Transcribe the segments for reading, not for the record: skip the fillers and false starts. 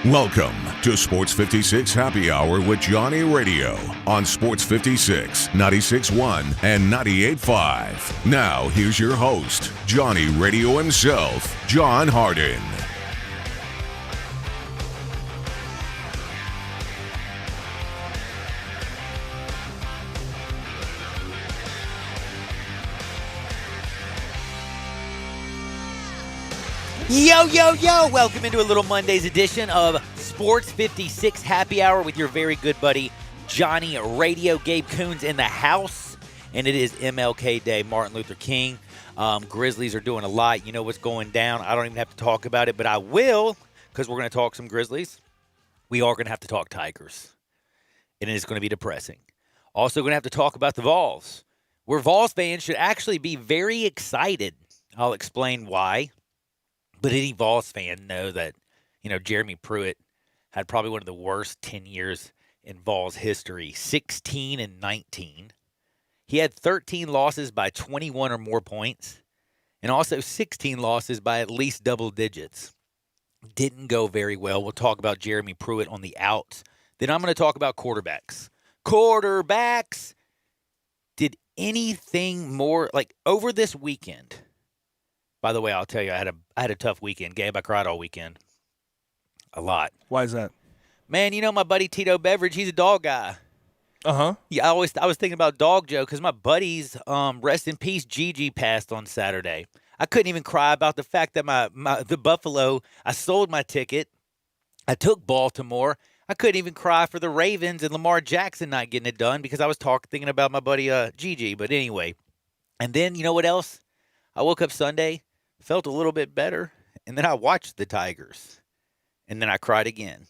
Welcome to Sports 56 Happy Hour with Johnny Radio on Sports 56, 96.1 and 98.5. Now, here's your host, Johnny Radio himself, John Hardin. Yo, yo, yo! Welcome into a little Monday's edition of Sports 56 Happy Hour with your very good buddy, Johnny Radio. Gabe Coons in the house, and it is MLK Day, Martin Luther King. Grizzlies are doing a lot. You know what's going down. I don't even have to talk about it, but I will, because we're going to talk some Grizzlies. We are going to have to talk Tigers, and it's going to be depressing. Also going to have to talk about the Vols, where Vols fans should actually be very excited. I'll explain why. But any Vols fan know that, Jeremy Pruitt had probably one of the worst 10 years in Vols history, 16-19. He had 13 losses by 21 or more points, and also 16 losses by at least double digits. Didn't go very well. We'll talk about Jeremy Pruitt on the outs. Then I'm going to talk about quarterbacks. Quarterbacks! Did anything more, over this weekend? By the way, I'll tell you, I had a tough weekend. Gabe, I cried all weekend. A lot. Why is that? Man, my buddy Tito Beveridge, he's a dog guy. Uh-huh. Yeah, I was thinking about Dog Joe because my buddies, rest in peace, Gigi passed on Saturday. I couldn't even cry about the fact that the Buffalo, I sold my ticket. I took Baltimore. I couldn't even cry for the Ravens and Lamar Jackson not getting it done because I was thinking about my buddy Gigi. But anyway, and then you know what else? I woke up Sunday, felt a little bit better, and then I watched the Tigers, and then I cried again.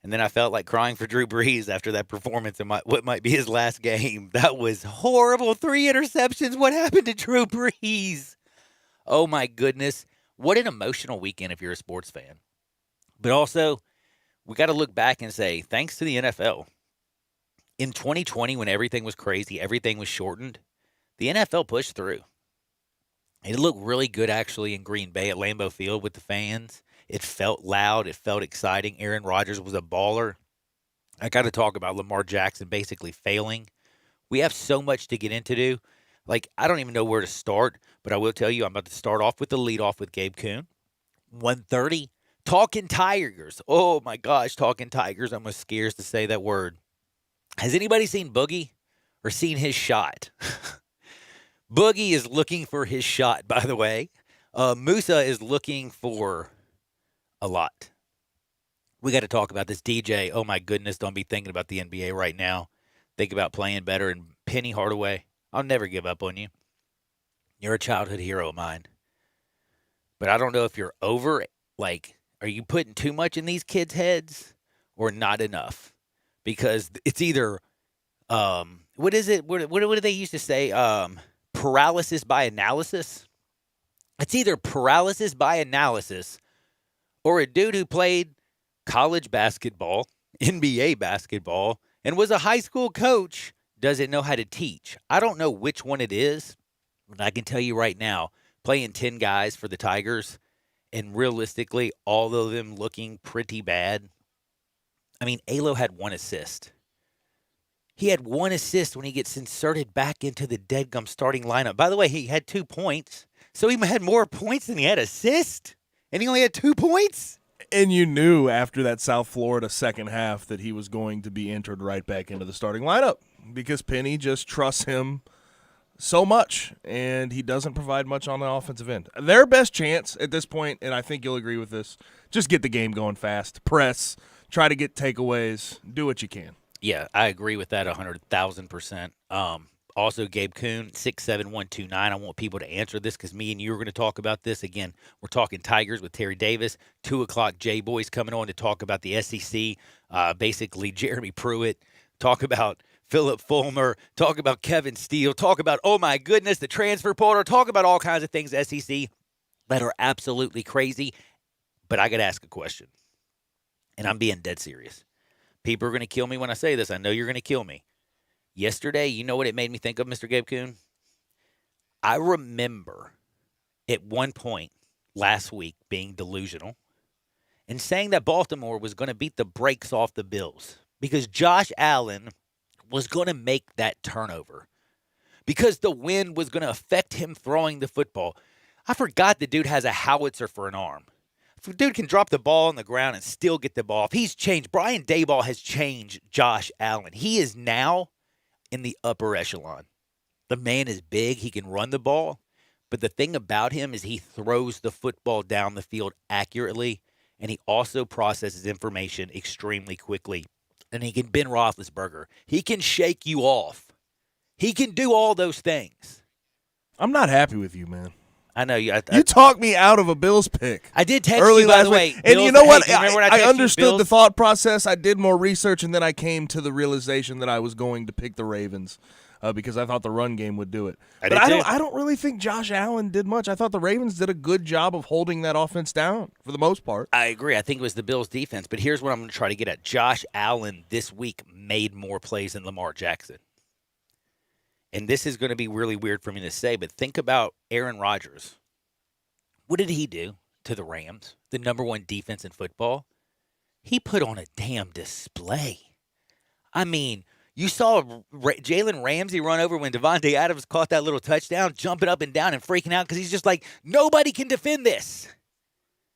And then I felt like crying for Drew Brees after that performance in what might be his last game. That was horrible. 3 interceptions. What happened to Drew Brees? Oh, my goodness. What an emotional weekend if you're a sports fan. But also, we got to look back and say, thanks to the NFL. In 2020, when everything was crazy, everything was shortened, the NFL pushed through. It looked really good, actually, in Green Bay at Lambeau Field with the fans. It felt loud. It felt exciting. Aaron Rodgers was a baller. I got to talk about Lamar Jackson basically failing. We have so much to get into. I don't even know where to start, but I will tell you I'm about to start off with the leadoff with Gabe Kuhn. 1:30, talking Tigers. Oh, my gosh, talking Tigers. I'm almost scared to say that word. Has anybody seen Boogie or seen his shot? Boogie is looking for his shot, by the way. Musa is looking for a lot. We got to talk about this. DJ, oh my goodness, don't be thinking about the NBA right now. Think about playing better. And Penny Hardaway, I'll never give up on you. You're a childhood hero of mine. But I don't know if you're over, are you putting too much in these kids' heads or not enough? Because it's either, what is it? What do they used to say? Paralysis by analysis. It's either paralysis by analysis or a dude who played college basketball, NBA basketball, and was a high school coach doesn't know how to teach. I don't know which one it is, but I can tell you right now, playing 10 guys for the Tigers and realistically all of them looking pretty bad. I mean, Alo had 1 assist. He had 1 assist when he gets inserted back into the deadgum starting lineup. By the way, he had 2 points. So he had more points than he had assists. And he only had 2 points. And you knew after that South Florida second half that he was going to be entered right back into the starting lineup because Penny just trusts him so much, and he doesn't provide much on the offensive end. Their best chance at this point, and I think you'll agree with this, just get the game going fast, press, try to get takeaways, do what you can. Yeah, I agree with that 100,000%. Also, Gabe Kuhn, 67129. I want people to answer this because me and you are going to talk about this. Again, we're talking Tigers with Terry Davis. 2 o'clock, J-Boys coming on to talk about the SEC. Basically, Jeremy Pruitt. Talk about Philip Fulmer. Talk about Kevin Steele. Talk about, oh my goodness, the transfer portal. Talk about all kinds of things, SEC, that are absolutely crazy. But I got to ask a question, and I'm being dead serious. People are going to kill me when I say this. I know you're going to kill me. Yesterday, you know what it made me think of, Mr. Gabe Kuhn? I remember at one point last week being delusional and saying that Baltimore was going to beat the brakes off the Bills because Josh Allen was going to make that turnover, because the wind was going to affect him throwing the football. I forgot the dude has a howitzer for an arm. If the dude can drop the ball on the ground and still get the ball off, he's changed. Brian Daboll has changed Josh Allen. He is now in the upper echelon. The man is big. He can run the ball. But the thing about him is he throws the football down the field accurately, and he also processes information extremely quickly. And he can Ben Roethlisberger. He can shake you off. He can do all those things. I'm not happy with you, man. I know you. You talked me out of a Bills pick. I did text early you, by last the way. week. And Bills, you know what? Hey, do you remember when I texted you, understood the Bills? thought process. I did more research, and then I came to the realization that I was going to pick the Ravens because I thought the run game would do it. I But did too. I don't really think Josh Allen did much. I thought the Ravens did a good job of holding that offense down for the most part. I agree. I think it was the Bills' defense. But here's what I'm going to try to get at. Josh Allen this week made more plays than Lamar Jackson. And this is going to be really weird for me to say, but think about Aaron Rodgers. What did he do to the Rams, the number one defense in football? He put on a damn display. I mean, you saw Jalen Ramsey run over when Devontae Adams caught that little touchdown, jumping up and down and freaking out because he's just like, nobody can defend this.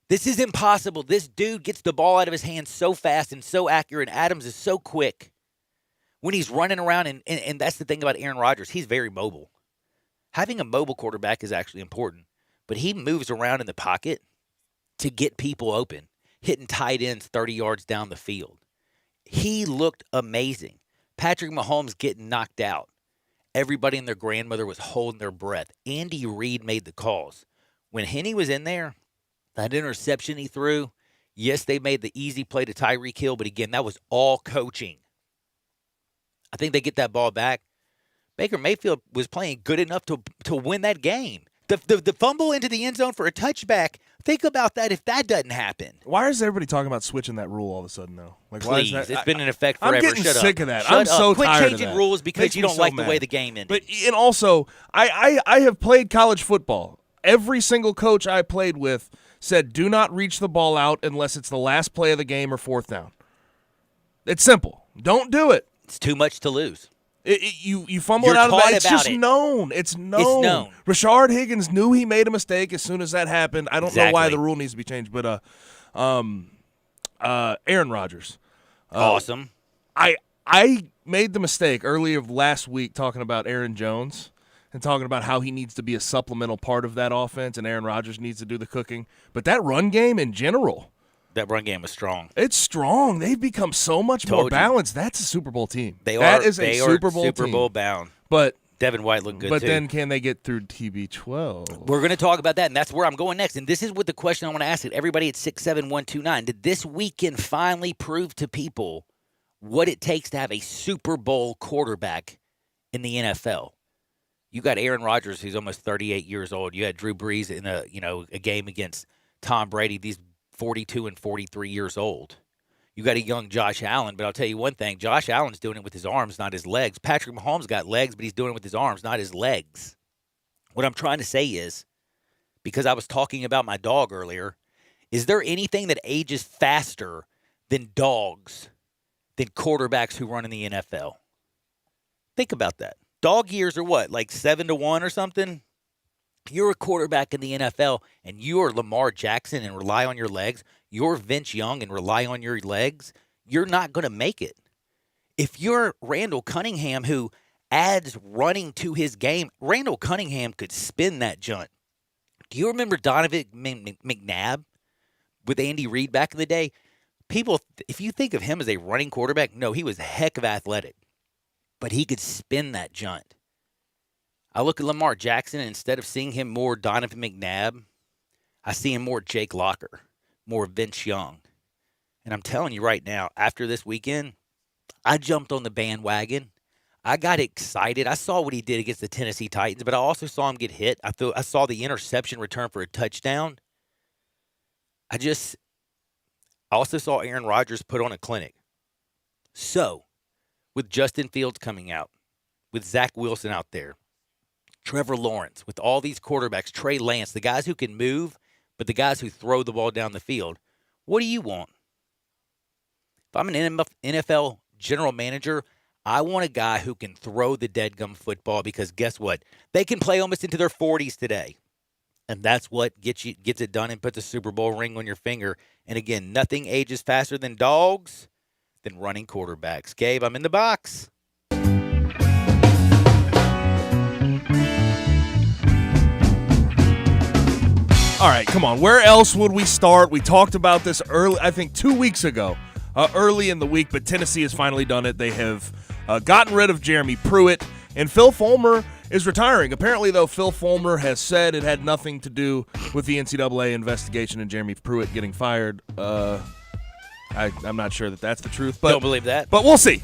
This is impossible. This dude gets the ball out of his hands so fast and so accurate. Adams is so quick when he's running around, and that's the thing about Aaron Rodgers. He's very mobile. Having a mobile quarterback is actually important, but he moves around in the pocket to get people open, hitting tight ends 30 yards down the field. He looked amazing. Patrick Mahomes getting knocked out. Everybody and their grandmother was holding their breath. Andy Reid made the calls. When Henne was in there, that interception he threw, yes, they made the easy play to Tyreek Hill, but again, that was all coaching. I think they get that ball back. Baker Mayfield was playing good enough to win that game. The fumble into the end zone for a touchback, think about that if that doesn't happen. Why is everybody talking about switching that rule all of a sudden, though? Like, why Please, is that? it's been in effect forever. I'm getting Shut sick up. of that. Shut I'm up. so Quit tired of changing that. rules because Makes you me don't so like the mad. way the game ended. But and also, I have played college football. Every single coach I played with said, do not reach the ball out unless it's the last play of the game or fourth down. It's simple. Don't do it. It's too much to lose. You fumble You're it out of taught it. It's about just it. known. It's known. Rashard Higgins knew he made a mistake as soon as that happened. I don't know why Exactly. the rule needs to be changed, but Aaron Rodgers. Awesome. I made the mistake earlier of last week talking about Aaron Jones and talking about how he needs to be a supplemental part of that offense and Aaron Rodgers needs to do the cooking. But that run game in general, That run game was strong. it's strong. They've become so much more Told you. balanced. That's a Super Bowl team. They That are. is a They Super are Bowl Super team. Bowl bound. But Devin White looked good too. then can they get through TB12? We're going to talk about that, and that's where I'm going next. And this is what the question I want to ask it. Everybody at 67129. Did this weekend finally prove to people what it takes to have a Super Bowl quarterback in the NFL? You got Aaron Rodgers, who's almost 38 years old. You had Drew Brees in a game against Tom Brady. These 42 and 43 years old. You got a young Josh Allen, but I'll tell you one thing. Josh Allen's doing it with his arms, not his legs. Patrick Mahomes got legs, but he's doing it with his arms, not his legs. What I'm trying to say is, because I was talking about my dog earlier, is there anything that ages faster than dogs, than quarterbacks who run in the NFL? Think about that. Dog years are what, like 7-1 or something? You're a quarterback in the NFL, and you are Lamar Jackson and rely on your legs. You're Vince Young and rely on your legs. You're not going to make it. If you're Randall Cunningham, who adds running to his game, Randall Cunningham could spin that junt. Do you remember Donovan McNabb with Andy Reid back in the day? People, if you think of him as a running quarterback, no, he was a heck of athletic, but he could spin that junt. I look at Lamar Jackson, and instead of seeing him more Donovan McNabb, I see him more Jake Locker, more Vince Young. And I'm telling you right now, after this weekend, I jumped on the bandwagon. I got excited. I saw what he did against the Tennessee Titans, but I also saw him get hit. I saw the interception return for a touchdown. I also saw Aaron Rodgers put on a clinic. So, with Justin Fields coming out, with Zach Wilson out there, Trevor Lawrence, with all these quarterbacks, Trey Lance, the guys who can move, but the guys who throw the ball down the field, What do you want? If I'm an NFL general manager, I want a guy who can throw the deadgum football because guess what? They can play almost into their 40s today. And that's what gets it done and puts a Super Bowl ring on your finger. And again, nothing ages faster than dogs than running quarterbacks. Gabe, I'm in the box. All right, come on. Where else would we start? We talked about this early, I think 2 weeks ago, early in the week, but Tennessee has finally done it. They have gotten rid of Jeremy Pruitt, and Phil Fulmer is retiring. Apparently, though, Phil Fulmer has said it had nothing to do with the NCAA investigation and Jeremy Pruitt getting fired. I'm not sure that that's the truth. But, don't believe that. But we'll see.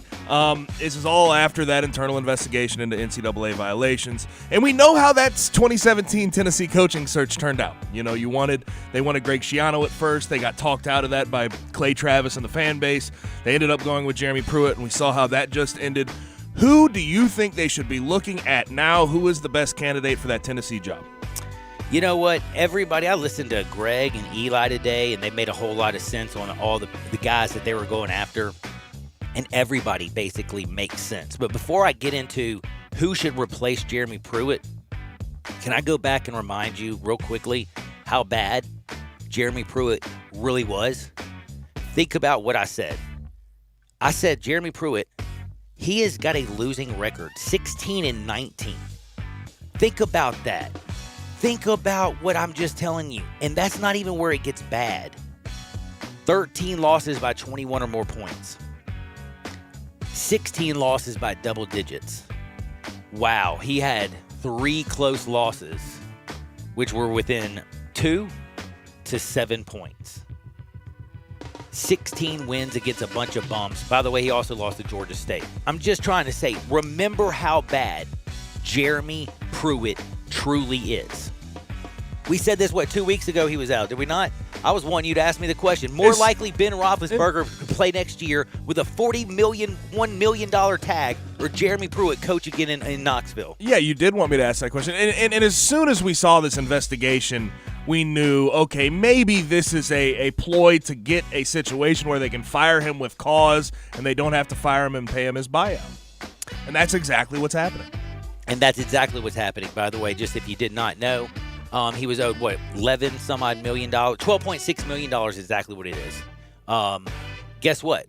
This is all after that internal investigation into NCAA violations. And we know how that 2017 Tennessee coaching search turned out. You know, they wanted Greg Schiano at first. They got talked out of that by Clay Travis and the fan base. They ended up going with Jeremy Pruitt, and we saw how that just ended. Who do you think they should be looking at now? Who is the best candidate for that Tennessee job? You know what? Everybody, I listened to Greg and Eli today, and they made a whole lot of sense on all the guys that they were going after. And everybody basically makes sense. But before I get into who should replace Jeremy Pruitt, can I go back and remind you real quickly how bad Jeremy Pruitt really was? Think about what I said. I said Jeremy Pruitt, he has got a losing record, 16-19. Think about that. Think about what I'm just telling you. And that's not even where it gets bad. 13 losses by 21 or more points. 16 losses by double digits. Wow, he had 3 close losses, which were within 2 to 7 points. 16 wins against a bunch of bums. By the way, he also lost to Georgia State. I'm just trying to say, remember how bad Jeremy Pruitt truly is. We said this, 2 weeks ago he was out, did we not? I was wanting you to ask me the question. More likely Ben Roethlisberger could play next year with a $1 million tag, or Jeremy Pruitt coach again in Knoxville. Yeah, you did want me to ask that question. And as soon as we saw this investigation, we knew, okay, maybe this is a ploy to get a situation where they can fire him with cause and they don't have to fire him and pay him his buyout. And that's exactly what's happening. And that's exactly what's happening, by the way, just if you did not know. He was owed, $11-some-odd million? $12.6 million is exactly what it is. Guess what?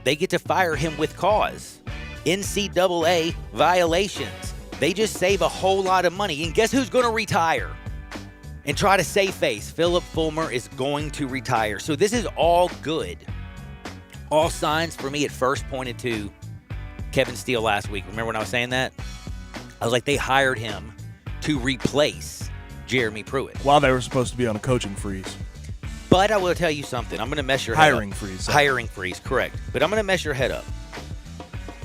They get to fire him with cause. NCAA violations. They just save a whole lot of money. And guess who's going to retire? And try to save face. Philip Fulmer is going to retire. So this is all good. All signs for me at first pointed to Kevin Steele last week. Remember when I was saying that? I was like, they hired him to replace Jeremy Pruitt. While they were supposed to be on a coaching freeze. But I will tell you something. I'm going to mess your head Hiring up. freeze. Hiring freeze, correct. But I'm going to mess your head up.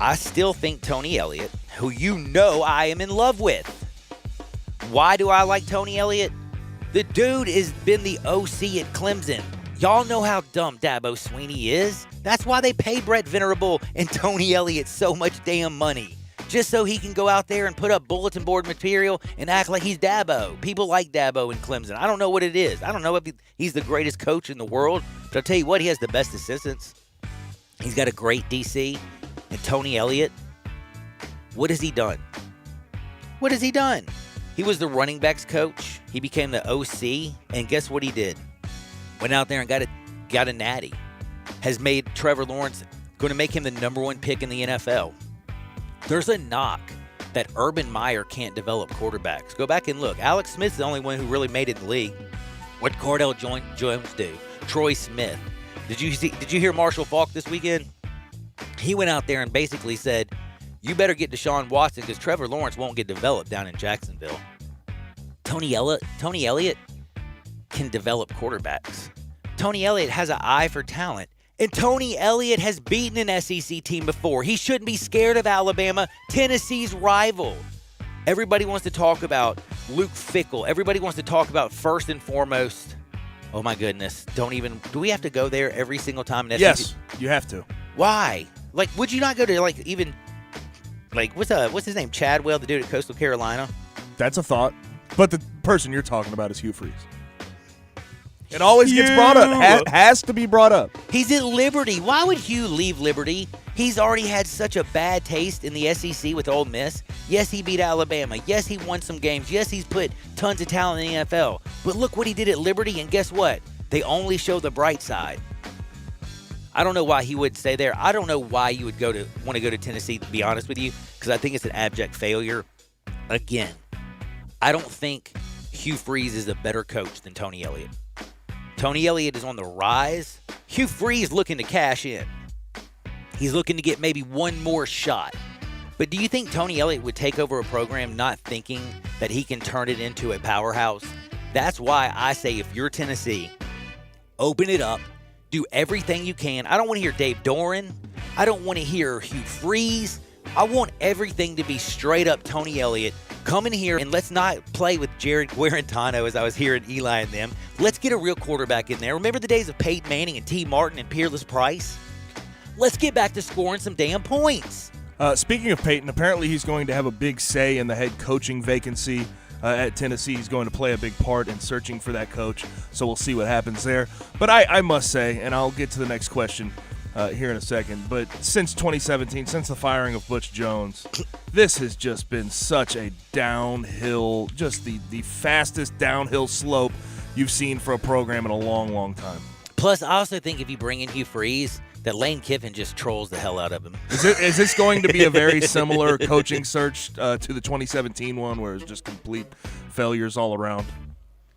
I still think Tony Elliott, who you know I am in love with. Why do I like Tony Elliott? The dude has been the OC at Clemson. Y'all know how dumb Dabo Swinney is. That's why they pay Brett Venerable and Tony Elliott so much damn money. Just so he can go out there and put up bulletin board material and act like he's Dabo. People like Dabo in Clemson. I don't know what it is. I don't know if he's the greatest coach in the world, but I'll tell you what, he has the best assistants. He's got a great DC. And Tony Elliott, what has he done? What has he done? He was the running backs coach. He became the OC. And guess what he did? Went out there and got a natty. Has made Trevor Lawrence, going to make him the number 1 pick in the NFL. There's a knock that Urban Meyer can't develop quarterbacks. Go back and look. Alex Smith's the only one who really made it in the league. What Cardell Jones do? Troy Smith. Did you hear Marshall Faulk this weekend? He went out there and basically said, you better get Deshaun Watson because Trevor Lawrence won't get developed down in Jacksonville. Tony Elliott can develop quarterbacks. Tony Elliott has an eye for talent. And Tony Elliott has beaten an SEC team before. He shouldn't be scared of Alabama, Tennessee's rival. Everybody wants to talk about Luke Fickell. Everybody wants to talk about first and foremost. Oh my goodness. Do we have to go there every single time in SEC? Yes, you have to. Why? Would you not go to what's his name? Chadwell, the dude at Coastal Carolina? That's a thought. But the person you're talking about is Hugh Freeze. It always gets brought up. Has to be brought up. He's at Liberty. Why would Hugh leave Liberty? He's already had such a bad taste in the SEC with Ole Miss. Yes, he beat Alabama. Yes, he won some games. Yes, he's put tons of talent in the NFL. But look what he did at Liberty, and guess what? They only show the bright side. I don't know why he would stay there. I don't know why you would want to go to Tennessee, to be honest with you, because I think it's an abject failure. Again, I don't think Hugh Freeze is a better coach than Tony Elliott. Tony Elliott is on the rise. Hugh Freeze looking to cash in. He's looking to get maybe one more shot. But do you think Tony Elliott would take over a program not thinking that he can turn it into a powerhouse? That's why I say if you're Tennessee, open it up, do everything you can. I don't want to hear Dave Doran. I don't want to hear Hugh Freeze. I want everything to be straight up Tony Elliott. Come in here and let's not play with Jared Guarantano as I was hearing Eli and them. Let's get a real quarterback in there. Remember the days of Peyton Manning and T. Martin and Peerless Price? Let's get back to scoring some damn points. Speaking of Peyton, apparently he's going to have a big say in the head coaching vacancy at Tennessee. He's going to play a big part in searching for that coach, so we'll see what happens there. But I must say, and I'll get to the next question here in a second, but since 2017, since the firing of Butch Jones, this has just been such a downhill, just the fastest downhill slope you've seen for a program in a long, long time. Plus, I also think if you bring in Hugh Freeze, that Lane Kiffin just trolls the hell out of him. Is this going to be a very similar coaching search to the 2017 one where it's just complete failures all around?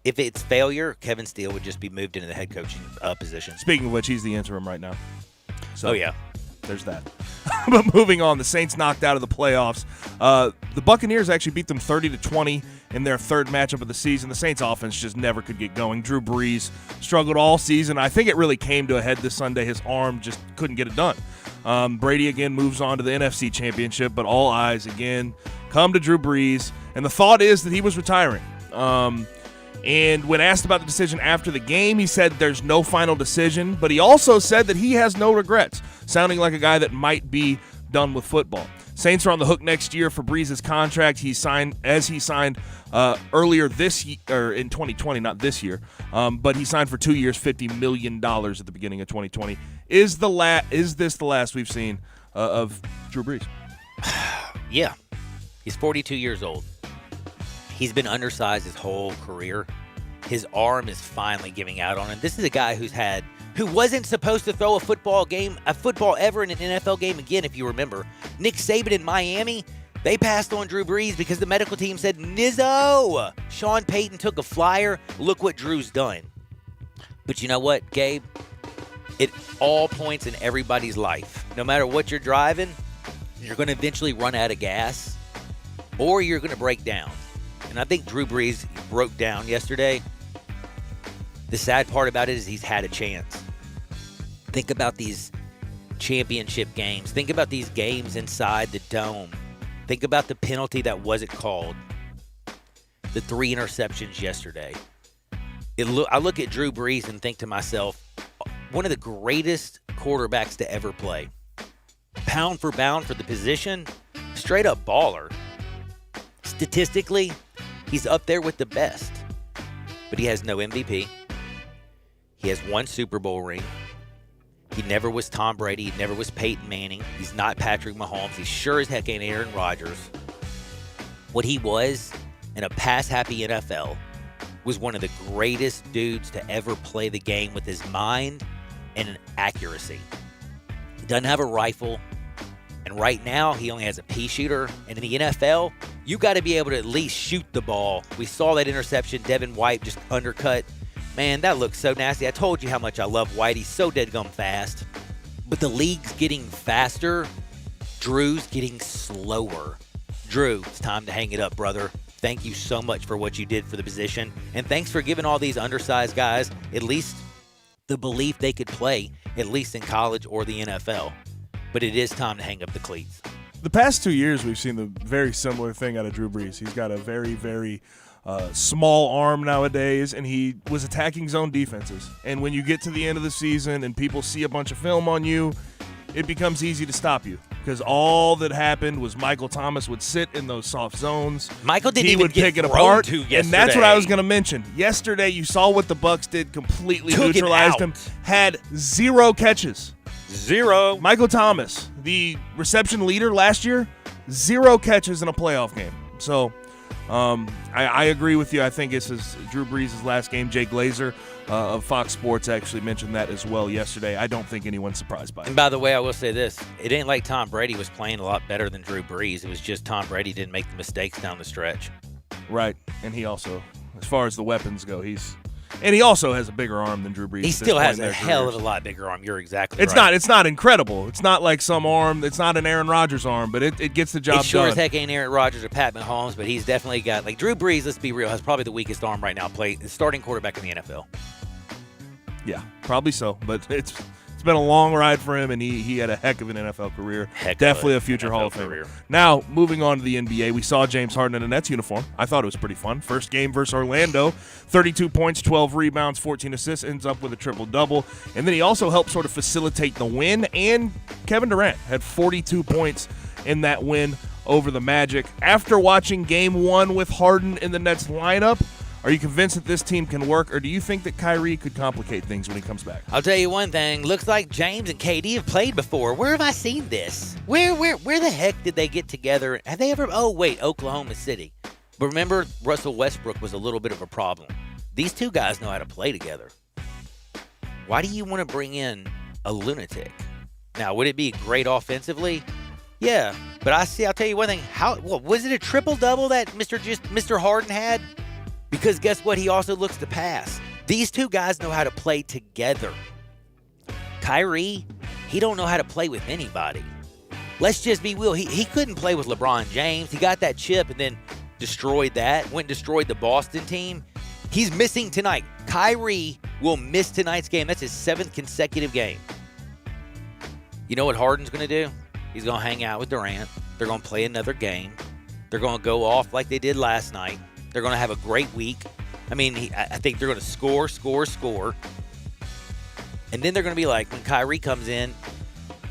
If it's failure, Kevin Steele would just be moved into the head coaching position. Speaking of which, he's the interim right now. So, oh, yeah. There's that. But moving on, the Saints knocked out of the playoffs. The Buccaneers actually beat them 30-20 in their third matchup of the season. The Saints offense just never could get going. Drew Brees struggled all season. I think it really came to a head this Sunday. His arm just couldn't get it done. Brady again moves on to the NFC Championship, but all eyes again come to Drew Brees. And the thought is that he was retiring. And when asked about the decision after the game, he said there's no final decision, but he also said that he has no regrets, sounding like a guy that might be done with football. Saints are on the hook next year for Brees' contract. He signed earlier this year, or in 2020, not this year, but he signed for 2 years, $50 million at the beginning of 2020. Is this the last we've seen of Drew Brees? Yeah. He's 42 years old. He's been undersized his whole career. His arm is finally giving out on him. This is a guy who wasn't supposed to throw a football ever in an NFL game again, if you remember. Nick Saban in Miami, they passed on Drew Brees because the medical team said, Nizzo! Sean Payton took a flyer. Look what Drew's done. But you know what, Gabe? It all points in everybody's life. No matter what you're driving, you're going to eventually run out of gas or you're going to break down. And I think Drew Brees broke down yesterday. The sad part about it is he's had a chance. Think about these championship games. Think about these games inside the dome. Think about the penalty that wasn't called. The 3 interceptions yesterday. I look at Drew Brees and think to myself, one of the greatest quarterbacks to ever play. Pound for pound for the position, straight up baller. Statistically, he's up there with the best. But he has no MVP. He has 1 Super Bowl ring. He never was Tom Brady. He never was Peyton Manning. He's not Patrick Mahomes. He sure as heck ain't Aaron Rodgers. What he was in a pass-happy NFL was one of the greatest dudes to ever play the game with his mind and an accuracy. He doesn't have a rifle. And right now, he only has a pea shooter. And in the NFL, you got to be able to at least shoot the ball. We saw that interception. Devin White just undercut. Man, that looks so nasty. I told you how much I love White. He's so deadgum fast. But the league's getting faster. Drew's getting slower. Drew, it's time to hang it up, brother. Thank you so much for what you did for the position. And thanks for giving all these undersized guys at least the belief they could play, at least in college or the NFL. But it is time to hang up the cleats. The past 2 years, we've seen the very similar thing out of Drew Brees. He's got a very, very small arm nowadays, and he was attacking zone defenses. And when you get to the end of the season and people see a bunch of film on you, it becomes easy to stop you because all that happened was Michael Thomas would sit in those soft zones. Michael didn't he even would get pick it thrown apart, to and yesterday. that's what I was going to mention. Yesterday, you saw what the Bucs did, completely Took him neutralized out. him. Had 0 catches. 0. Michael Thomas, the reception leader last year, 0 catches in a playoff game. So I agree with you. I think this is Drew Brees' last game. Jay Glazer of Fox Sports actually mentioned that as well yesterday. I don't think anyone's surprised by it. And by the way, I will say this. It ain't like Tom Brady was playing a lot better than Drew Brees. It was just Tom Brady didn't make the mistakes down the stretch. Right. And he also, as far as the weapons go, he also has a bigger arm than Drew Brees. He at this still point has in a their hell of careers. a lot bigger arm. You're exactly It's right. It's not incredible. It's not like some arm. It's not an Aaron Rodgers arm, but it gets the job It sure done. as heck ain't Aaron Rodgers or Pat Mahomes, but he's definitely got, like, Drew Brees, let's be real, has probably the weakest arm right now, starting quarterback in the NFL. Yeah, probably so. But it's been a long ride for him, and he had a heck of an NFL career. Definitely a future Hall of Famer. Now, moving on to the NBA, we saw James Harden in a Nets uniform. I thought it was pretty fun. First game versus Orlando, 32 points, 12 rebounds, 14 assists, ends up with a triple-double. And then he also helped sort of facilitate the win, and Kevin Durant had 42 points in that win over the Magic. After watching Game 1 with Harden in the Nets lineup, are you convinced that this team can work, or do you think that Kyrie could complicate things when he comes back? I'll tell you one thing. Looks like James and KD have played before. Where have I seen this? Where the heck did they get together? Have they ever? Oh, wait, Oklahoma City. But remember, Russell Westbrook was a little bit of a problem. These two guys know how to play together. Why do you want to bring in a lunatic? Now, would it be great offensively? Yeah, but I'll tell you one thing. Was it a triple-double that Mr. Harden had? Because guess what? He also looks to pass. These two guys know how to play together. Kyrie, he don't know how to play with anybody. Let's just be real. He couldn't play with LeBron James. He got that chip and then destroyed that. Went and destroyed the Boston team. He's missing tonight. Kyrie will miss tonight's game. That's his 7th consecutive game. You know what Harden's going to do? He's going to hang out with Durant. They're going to play another game. They're going to go off like they did last night. They're going to have a great week. I mean, I think they're going to score. And then they're going to be like, when Kyrie comes in,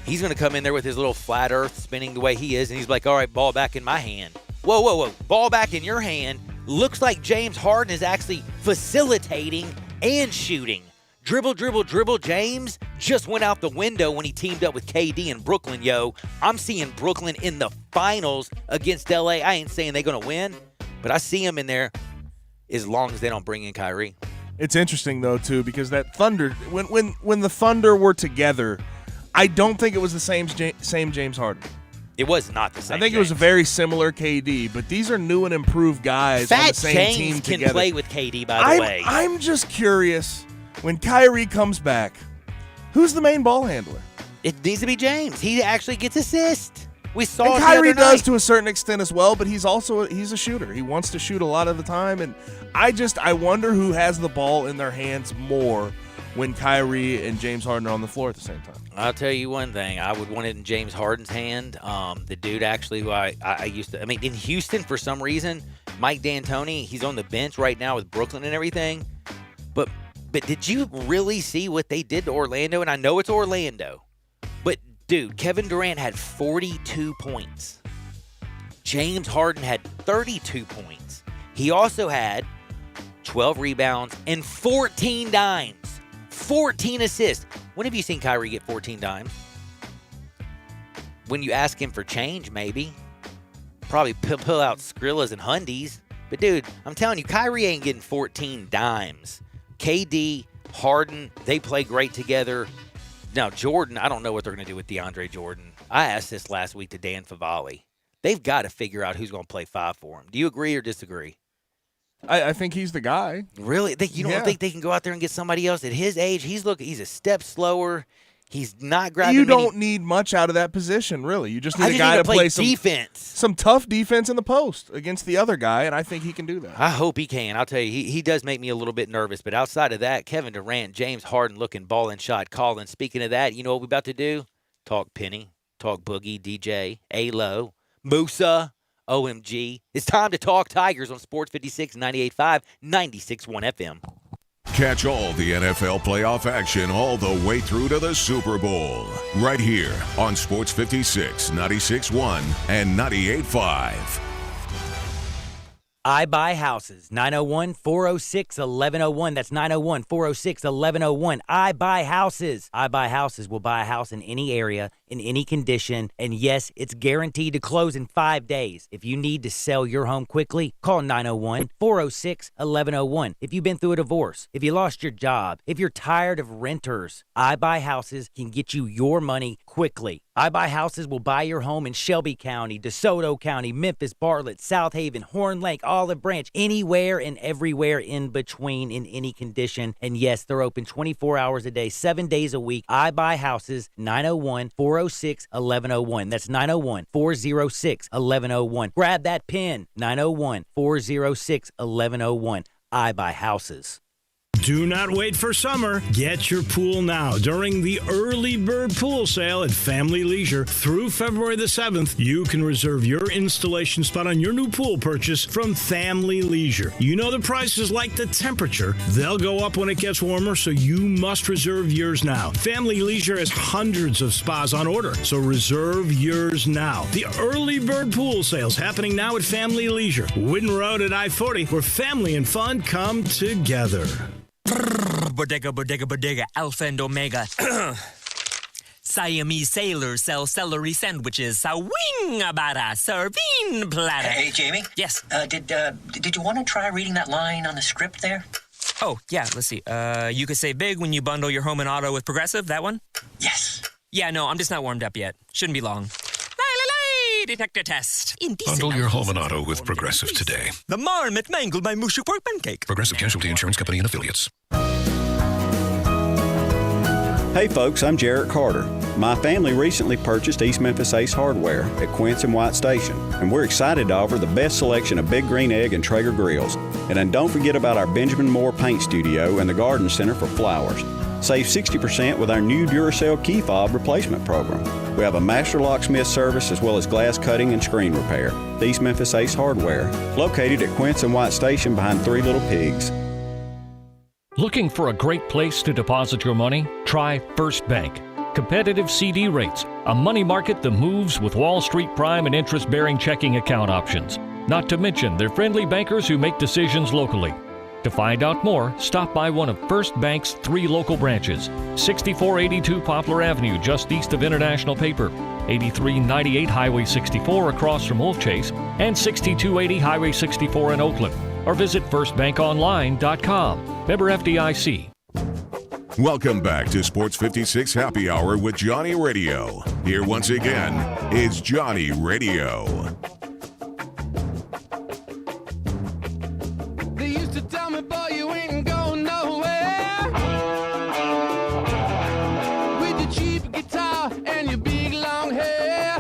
he's going to come in there with his little flat earth spinning the way he is, and he's like, all right, ball back in my hand. Whoa. Ball back in your hand. Looks like James Harden is actually facilitating and shooting. Dribble. James just went out the window when he teamed up with KD in Brooklyn, yo. I'm seeing Brooklyn in the finals against LA. I ain't saying they're going to win, but I see him in there as long as they don't bring in Kyrie. It's interesting, though, too, because that Thunder, when the Thunder were together, I don't think it was the same James Harden. It was not the same. I think it was a very similar KD, but these are new and improved guys on the same James team can together. play with KD, by the way. I'm just curious, when Kyrie comes back, who's the main ball handler? It needs to be James. He actually gets assists. We saw And it Kyrie the other does night. to a certain extent as well, but he's a shooter. He wants to shoot a lot of the time, and I wonder who has the ball in their hands more when Kyrie and James Harden are on the floor at the same time. I'll tell you one thing. I would want it in James Harden's hand. The dude actually who I used to – I mean, in Houston for some reason, Mike D'Antoni, he's on the bench right now with Brooklyn and everything. But did you really see what they did to Orlando? And I know it's Orlando. But, dude, Kevin Durant had 42 points. James Harden had 32 points. He also had 12 rebounds and 14 dimes. 14 assists. When have you seen Kyrie get 14 dimes? When you ask him for change, maybe. Probably pull out Skrillas and Hundies. But, dude, I'm telling you, Kyrie ain't getting 14 dimes. KD, Harden, they play great together. Now, Jordan, I don't know what they're going to do with DeAndre Jordan. I asked this last week to Dan Favale. They've got to figure out who's going to play 5 for him. Do you agree or disagree? I think he's the guy. Really? You don't think they can go out there and get somebody else at his age? He's a step slower. He's not grabbing. You don't need much out of that position, really. You just need a guy to play some defense. Some tough defense in the post against the other guy, and I think he can do that. I hope he can. I'll tell you, he does make me a little bit nervous. But outside of that, Kevin Durant, James Harden looking ball and shot calling. Speaking of that, you know what we're about to do? Talk Penny, talk Boogie, DJ, A-Lo, Musa, OMG. It's time to talk Tigers on Sports 56, 98.5, 96.1 FM. Catch all the NFL playoff action all the way through to the Super Bowl. Right here on Sports 56, 96.1, and 98.5. I Buy Houses, 901-406-1101. That's 901-406-1101. I Buy Houses. I Buy Houses will buy a house in any area, in any condition, and yes, it's guaranteed to close in 5 days. If you need to sell your home quickly, call 901-406-1101. If you've been through a divorce, if you lost your job, if you're tired of renters, I Buy Houses can get you your money quickly. I Buy Houses will buy your home in Shelby County, DeSoto County, Memphis, Bartlett, South Haven, Horn Lake, Olive Branch, anywhere and everywhere in between in any condition. And yes, they're open 24 hours a day, 7 days a week. I Buy Houses, 901-406-1101. That's 901-406-1101. Grab that pen, 901-406-1101. I Buy Houses. Do not wait for summer. Get your pool now during the early bird pool sale at Family Leisure. Through February the 7th, you can reserve your installation spot on your new pool purchase from Family Leisure. You know the prices like the temperature. They'll go up when it gets warmer, so you must reserve yours now. Family Leisure has hundreds of spas on order, so reserve yours now. The early bird pool sales happening now at Family Leisure. Whidden Road at I-40, where family and fun come together. Bodega, bodega, bodega, Alpha and Omega. Siamese sailors sell celery sandwiches. Sawing-a-bada, serving platter. Hey, Jamie? Yes? Did you want to try reading that line on the script there? Oh, yeah, let's see. You could save big when you bundle your home and auto with Progressive, that one? Yes. Yeah, no, I'm just not warmed up yet. Shouldn't be long. Detector test. Bundle your home and auto with Progressive today. The marmot mangled my mushy pork pancake. Progressive Casualty Insurance Company and Affiliates. Hey folks, I'm Jarrett Carter. My family recently purchased East Memphis Ace Hardware at Quince and White Station, and we're excited to offer the best selection of Big Green Egg and Traeger grills. And then don't forget about our Benjamin Moore Paint Studio and the Garden Center for flowers. Save 60% with our new Duracell key fob replacement program. We have a master locksmith service as well as glass cutting and screen repair. The East Memphis Ace Hardware, located at Quince and White Station behind Three Little Pigs. Looking for a great place to deposit your money? Try First Bank. Competitive CD rates, a money market that moves with Wall Street prime and interest-bearing checking account options. Not to mention their friendly bankers who make decisions locally. To find out more, stop by one of First Bank's 3 local branches, 6482 Poplar Avenue, just east of International Paper, 8398 Highway 64 across from Wolf Chase, and 6280 Highway 64 in Oakland. Or visit firstbankonline.com. Member FDIC. Welcome back to Sports 56 Happy Hour with Johnny Radio. Here once again is Johnny Radio. They used to tell me, boy, you ain't going nowhere. With your cheap guitar and your big long hair.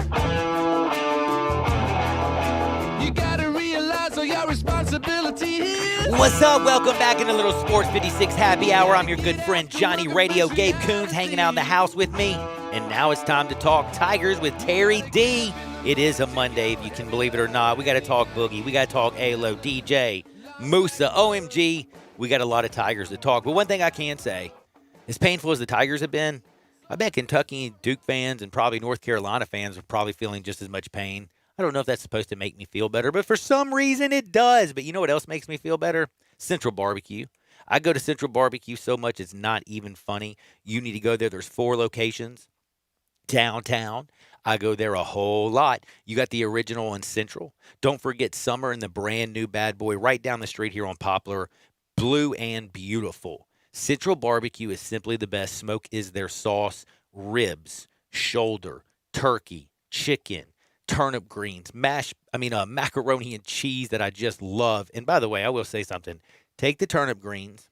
You gotta realize all your responsibilities. What's up? Welcome back into Little Sports 56 Happy Hour. I'm your good friend Johnny Radio. Gabe Coons hanging out in the house with me. And now it's time to talk Tigers with Terry D. It is a Monday, if you can believe it or not. We got to talk Boogie. We got to talk ALO, DJ, Musa, OMG. We got a lot of Tigers to talk. But one thing I can say, as painful as the Tigers have been, I bet Kentucky Duke fans and probably North Carolina fans are probably feeling just as much pain. I don't know if that's supposed to make me feel better, but for some reason it does. But you know what else makes me feel better? Central Barbecue. I go to Central Barbecue so much it's not even funny. You need to go there. There's 4 locations downtown. I go there a whole lot. You got the original in Central. Don't forget Summer and the brand new Bad Boy right down the street here on Poplar. Blue and beautiful. Central Barbecue is simply the best. Smoke is their sauce. Ribs, shoulder, turkey, chicken, turnip greens, macaroni and cheese that I just love. And by the way, I will say something. Take the turnip greens,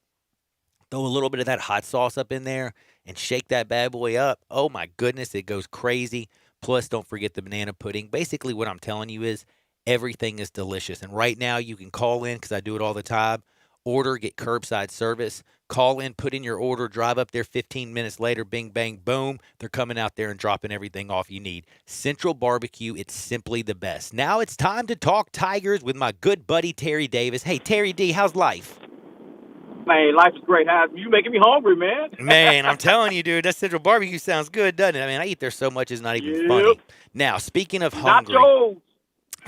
throw a little bit of that hot sauce up in there, and shake that bad boy up. Oh, my goodness, it goes crazy. Plus, don't forget the banana pudding. Basically, what I'm telling you is everything is delicious. And right now, you can call in because I do it all the time. Order, get curbside service. Call in, put in your order, drive up there 15 minutes later, bing, bang, boom. They're coming out there and dropping everything off you need. Central Barbecue, it's simply the best. Now it's time to talk Tigers with my good buddy Terry Davis. Hey, Terry D, how's life? Man, life is great. You making me hungry, man. Man, I'm telling you, dude, that Central Barbecue sounds good, doesn't it? I mean, I eat there so much it's not even funny. Now, speaking of hungry, Nachos.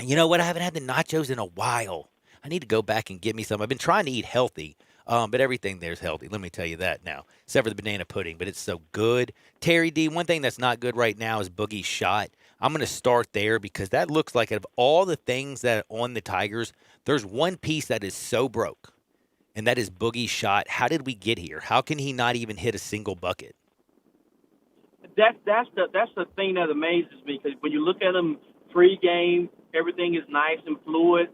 you know what? I haven't had the nachos in a while. I need to go back and get me some. I've been trying to eat healthy, but everything there's healthy. Let me tell you that now, except for the banana pudding, but it's so good. Terry D, one thing that's not good right now is Boogie's shot. I'm going to start there because that looks like, out of all the things that are on the Tigers, there's one piece that is so broke, and that is Boogie's shot. How did we get here? How can he not even hit a single bucket? That's the thing that amazes me, because when you look at him pre-game, everything is nice and fluid.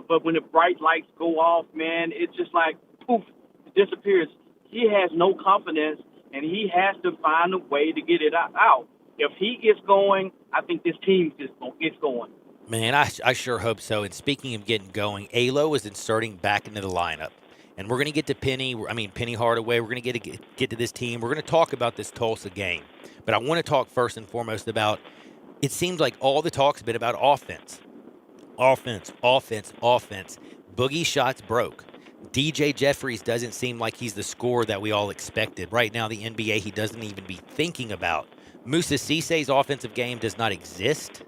But when the bright lights go off, man, it's just like poof, it disappears. He has no confidence, and he has to find a way to get it out. If he gets going, I think this team gets going. Man, I sure hope so. And speaking of getting going, Alo is inserting back into the lineup. And we're going to get to Penny Hardaway. We're going to get to this team. We're going to talk about this Tulsa game. But I want to talk first and foremost about, it seems like all the talk's been about offense. Offense. Boogie's shot's broke. DJ Jeffries doesn't seem like he's the scorer that we all expected. Right now, the NBA, he doesn't even be thinking about. Musa Cisse's offensive game does not exist.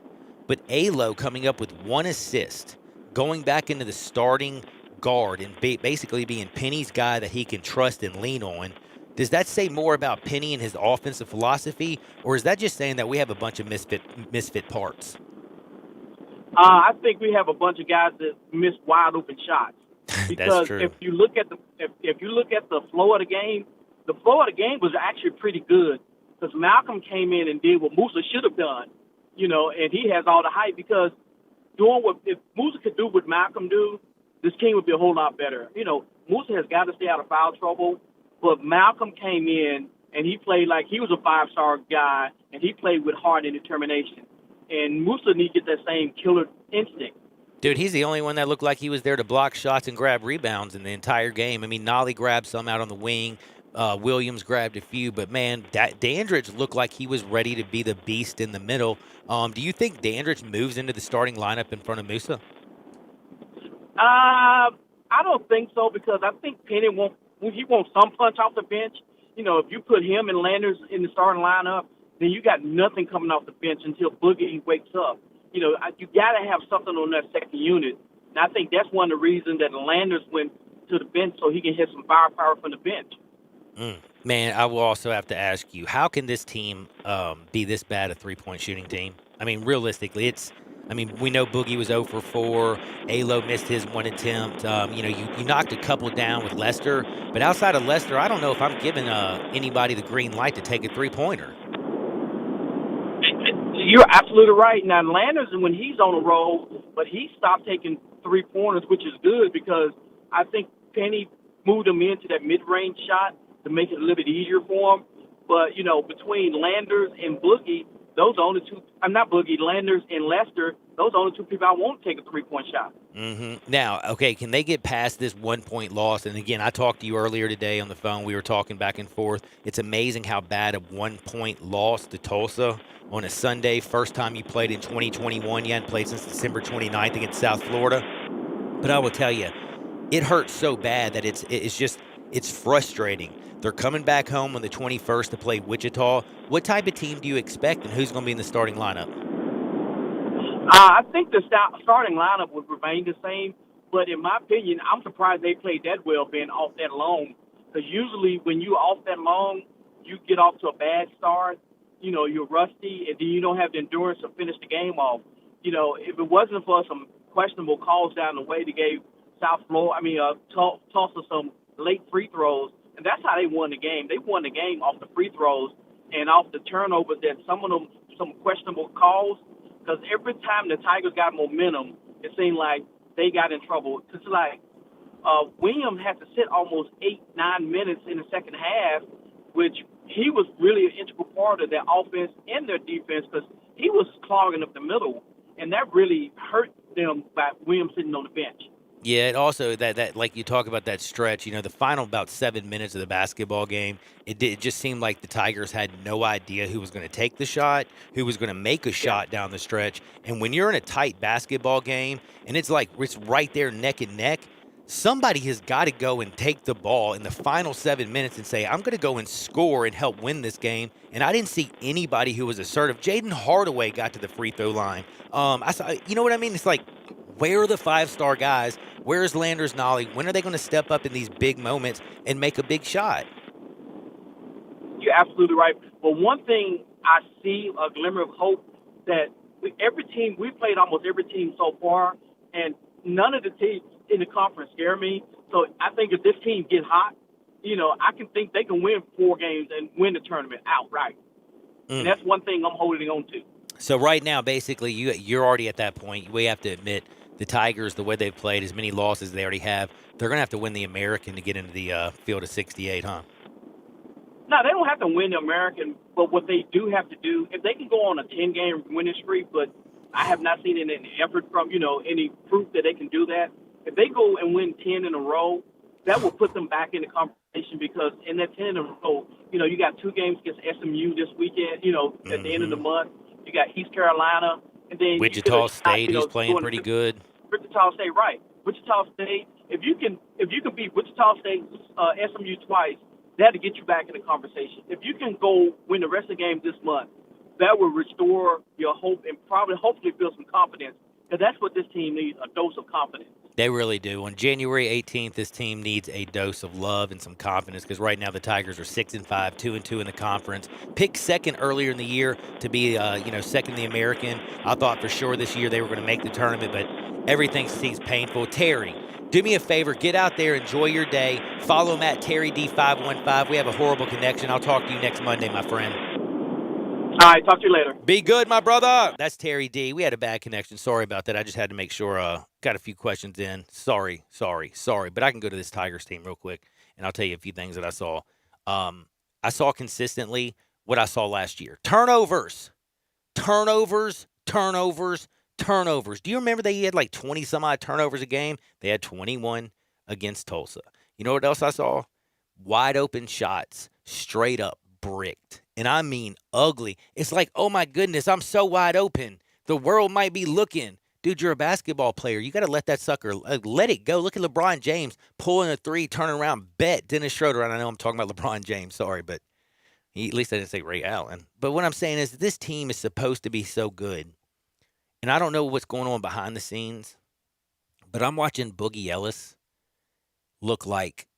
But Alo coming up with one assist, going back into the starting guard and basically being Penny's guy that he can trust and lean on. Does that say more about Penny and his offensive philosophy, or is that just saying that we have a bunch of misfit parts? I think we have a bunch of guys that miss wide open shots. Because That's true. if you look at the flow of the game was actually pretty good, because Malcolm came in and did what Musa should have done, and he has all the hype, because if Musa could do what Malcolm do, this team would be a whole lot better. Musa has got to stay out of foul trouble, but Malcolm came in and he played like he was a 5-star guy, and he played with heart and determination. And Musa needs to get that same killer instinct. Dude, he's the only one that looked like he was there to block shots and grab rebounds in the entire game. I mean, Nolly grabbed some out on the wing. Williams grabbed a few. But, man, Dandridge looked like he was ready to be the beast in the middle. Do you think Dandridge moves into the starting lineup in front of Musa? I don't think so, because I think Penny wants some punch off the bench. If you put him and Landers in the starting lineup, then you got nothing coming off the bench until Boogie wakes up. You got to have something on that second unit. And I think that's one of the reasons that Landers went to the bench, so he can hit some firepower from the bench. Man, I will also have to ask you, how can this team be this bad a three-point shooting team? I mean, realistically, we know Boogie was 0 for 4. Alo missed his one attempt. You knocked a couple down with Lester. But outside of Lester, I don't know if I'm giving anybody the green light to take a three-pointer. You're absolutely right. Now, Landers, when he's on a roll, but he stopped taking three-pointers, which is good, because I think Penny moved him into that mid-range shot to make it a little bit easier for him. But, between Landers and Boogie, those are only two. I'm not Boogie, Landers and Lester. Those are only two people I want to take a three-point shot. Mm-hmm. Now, okay, can they get past this 1-point loss? And again, I talked to you earlier today on the phone. We were talking back and forth. It's amazing how bad a 1-point loss to Tulsa on a Sunday. First time you played in 2021. You hadn't played since December 29th against South Florida. But I will tell you, it hurts so bad that it's frustrating. They're coming back home on the 21st to play Wichita. What type of team do you expect, and who's going to be in the starting lineup? I think the starting lineup would remain the same, but in my opinion, I'm surprised they played that well being off that long, because usually when you're off that long, you get off to a bad start. You're rusty, and then you don't have the endurance to finish the game off. If it wasn't for some questionable calls down the way, they gave Tulsa some late free throws, and that's how they won the game. They won the game off the free throws and off the turnovers, that some of them, some questionable calls, because every time the Tigers got momentum, it seemed like they got in trouble. It's like Williams had to sit almost 8-9 minutes in the second half, which he was really an integral part of their offense and their defense, because he was clogging up the middle, and that really hurt them by Williams sitting on the bench. Yeah, and also that like you talk about that stretch, the final about 7 minutes of the basketball game, it just seemed like the Tigers had no idea who was going to take the shot, who was going to make a shot down the stretch. And when you're in a tight basketball game and it's like it's right there neck and neck, somebody has got to go and take the ball in the final 7 minutes and say, I'm going to go and score and help win this game. And I didn't see anybody who was assertive. Jaden Hardaway got to the free throw line. I saw, you know what I mean? It's like, where are the 5-star guys? Where's Landers Nolley? When are they going to step up in these big moments and make a big shot? You're absolutely right. But one thing I see a glimmer of hope that we played almost every team so far, and none of the teams in the conference scare me. So I think if this team gets hot, I can think they can win 4 games and win the tournament outright. And that's one thing I'm holding on to. So right now, basically, you're already at that point. We have to admit the Tigers, the way they've played, as many losses they already have, they're going to have to win the American to get into the field of 68, huh? No, they don't have to win the American, but what they do have to do, if they can go on a 10-game winning streak, but I have not seen any effort from, any proof that they can do that. If they go and win 10 in a row, that will put them back in the conversation because in that 10 in a row, you got 2 games against SMU this weekend, at the end of the month. You got East Carolina. And then Wichita State, who's playing pretty good. Wichita State, right. Wichita State, if you can beat Wichita State, SMU twice, that'll get you back in the conversation. If you can go win the rest of the games this month, that will restore your hope and hopefully build some confidence. Because that's what this team needs, a dose of confidence. They really do. On January 18th, this team needs a dose of love and some confidence because right now the Tigers are 6-5, 2-2 in the conference. Picked second earlier in the year to be, second in the American. I thought for sure this year they were going to make the tournament, but everything seems painful. Terry, do me a favor. Get out there, enjoy your day. Follow him at Terry D515. We have a horrible connection. I'll talk to you next Monday, my friend. All right, talk to you later. Be good, my brother. That's Terry D. We had a bad connection. Sorry about that. I just had to make sure. Got a few questions in. Sorry. But I can go to this Tigers team real quick, and I'll tell you a few things that I saw. I saw consistently what I saw last year. Turnovers. Do you remember they had like 20-some-odd turnovers a game? They had 21 against Tulsa. You know what else I saw? Wide open shots, straight up bricked. And I mean ugly. It's like, oh my goodness, I'm so wide open. The world might be looking. Dude, you're a basketball player. You got to let that sucker, let it go. Look at LeBron James pulling a 3, turning around, bet Dennis Schroeder. And I know I'm talking about LeBron James, sorry, but at least I didn't say Ray Allen. But what I'm saying is this team is supposed to be so good. And I don't know what's going on behind the scenes, but I'm watching Boogie Ellis look like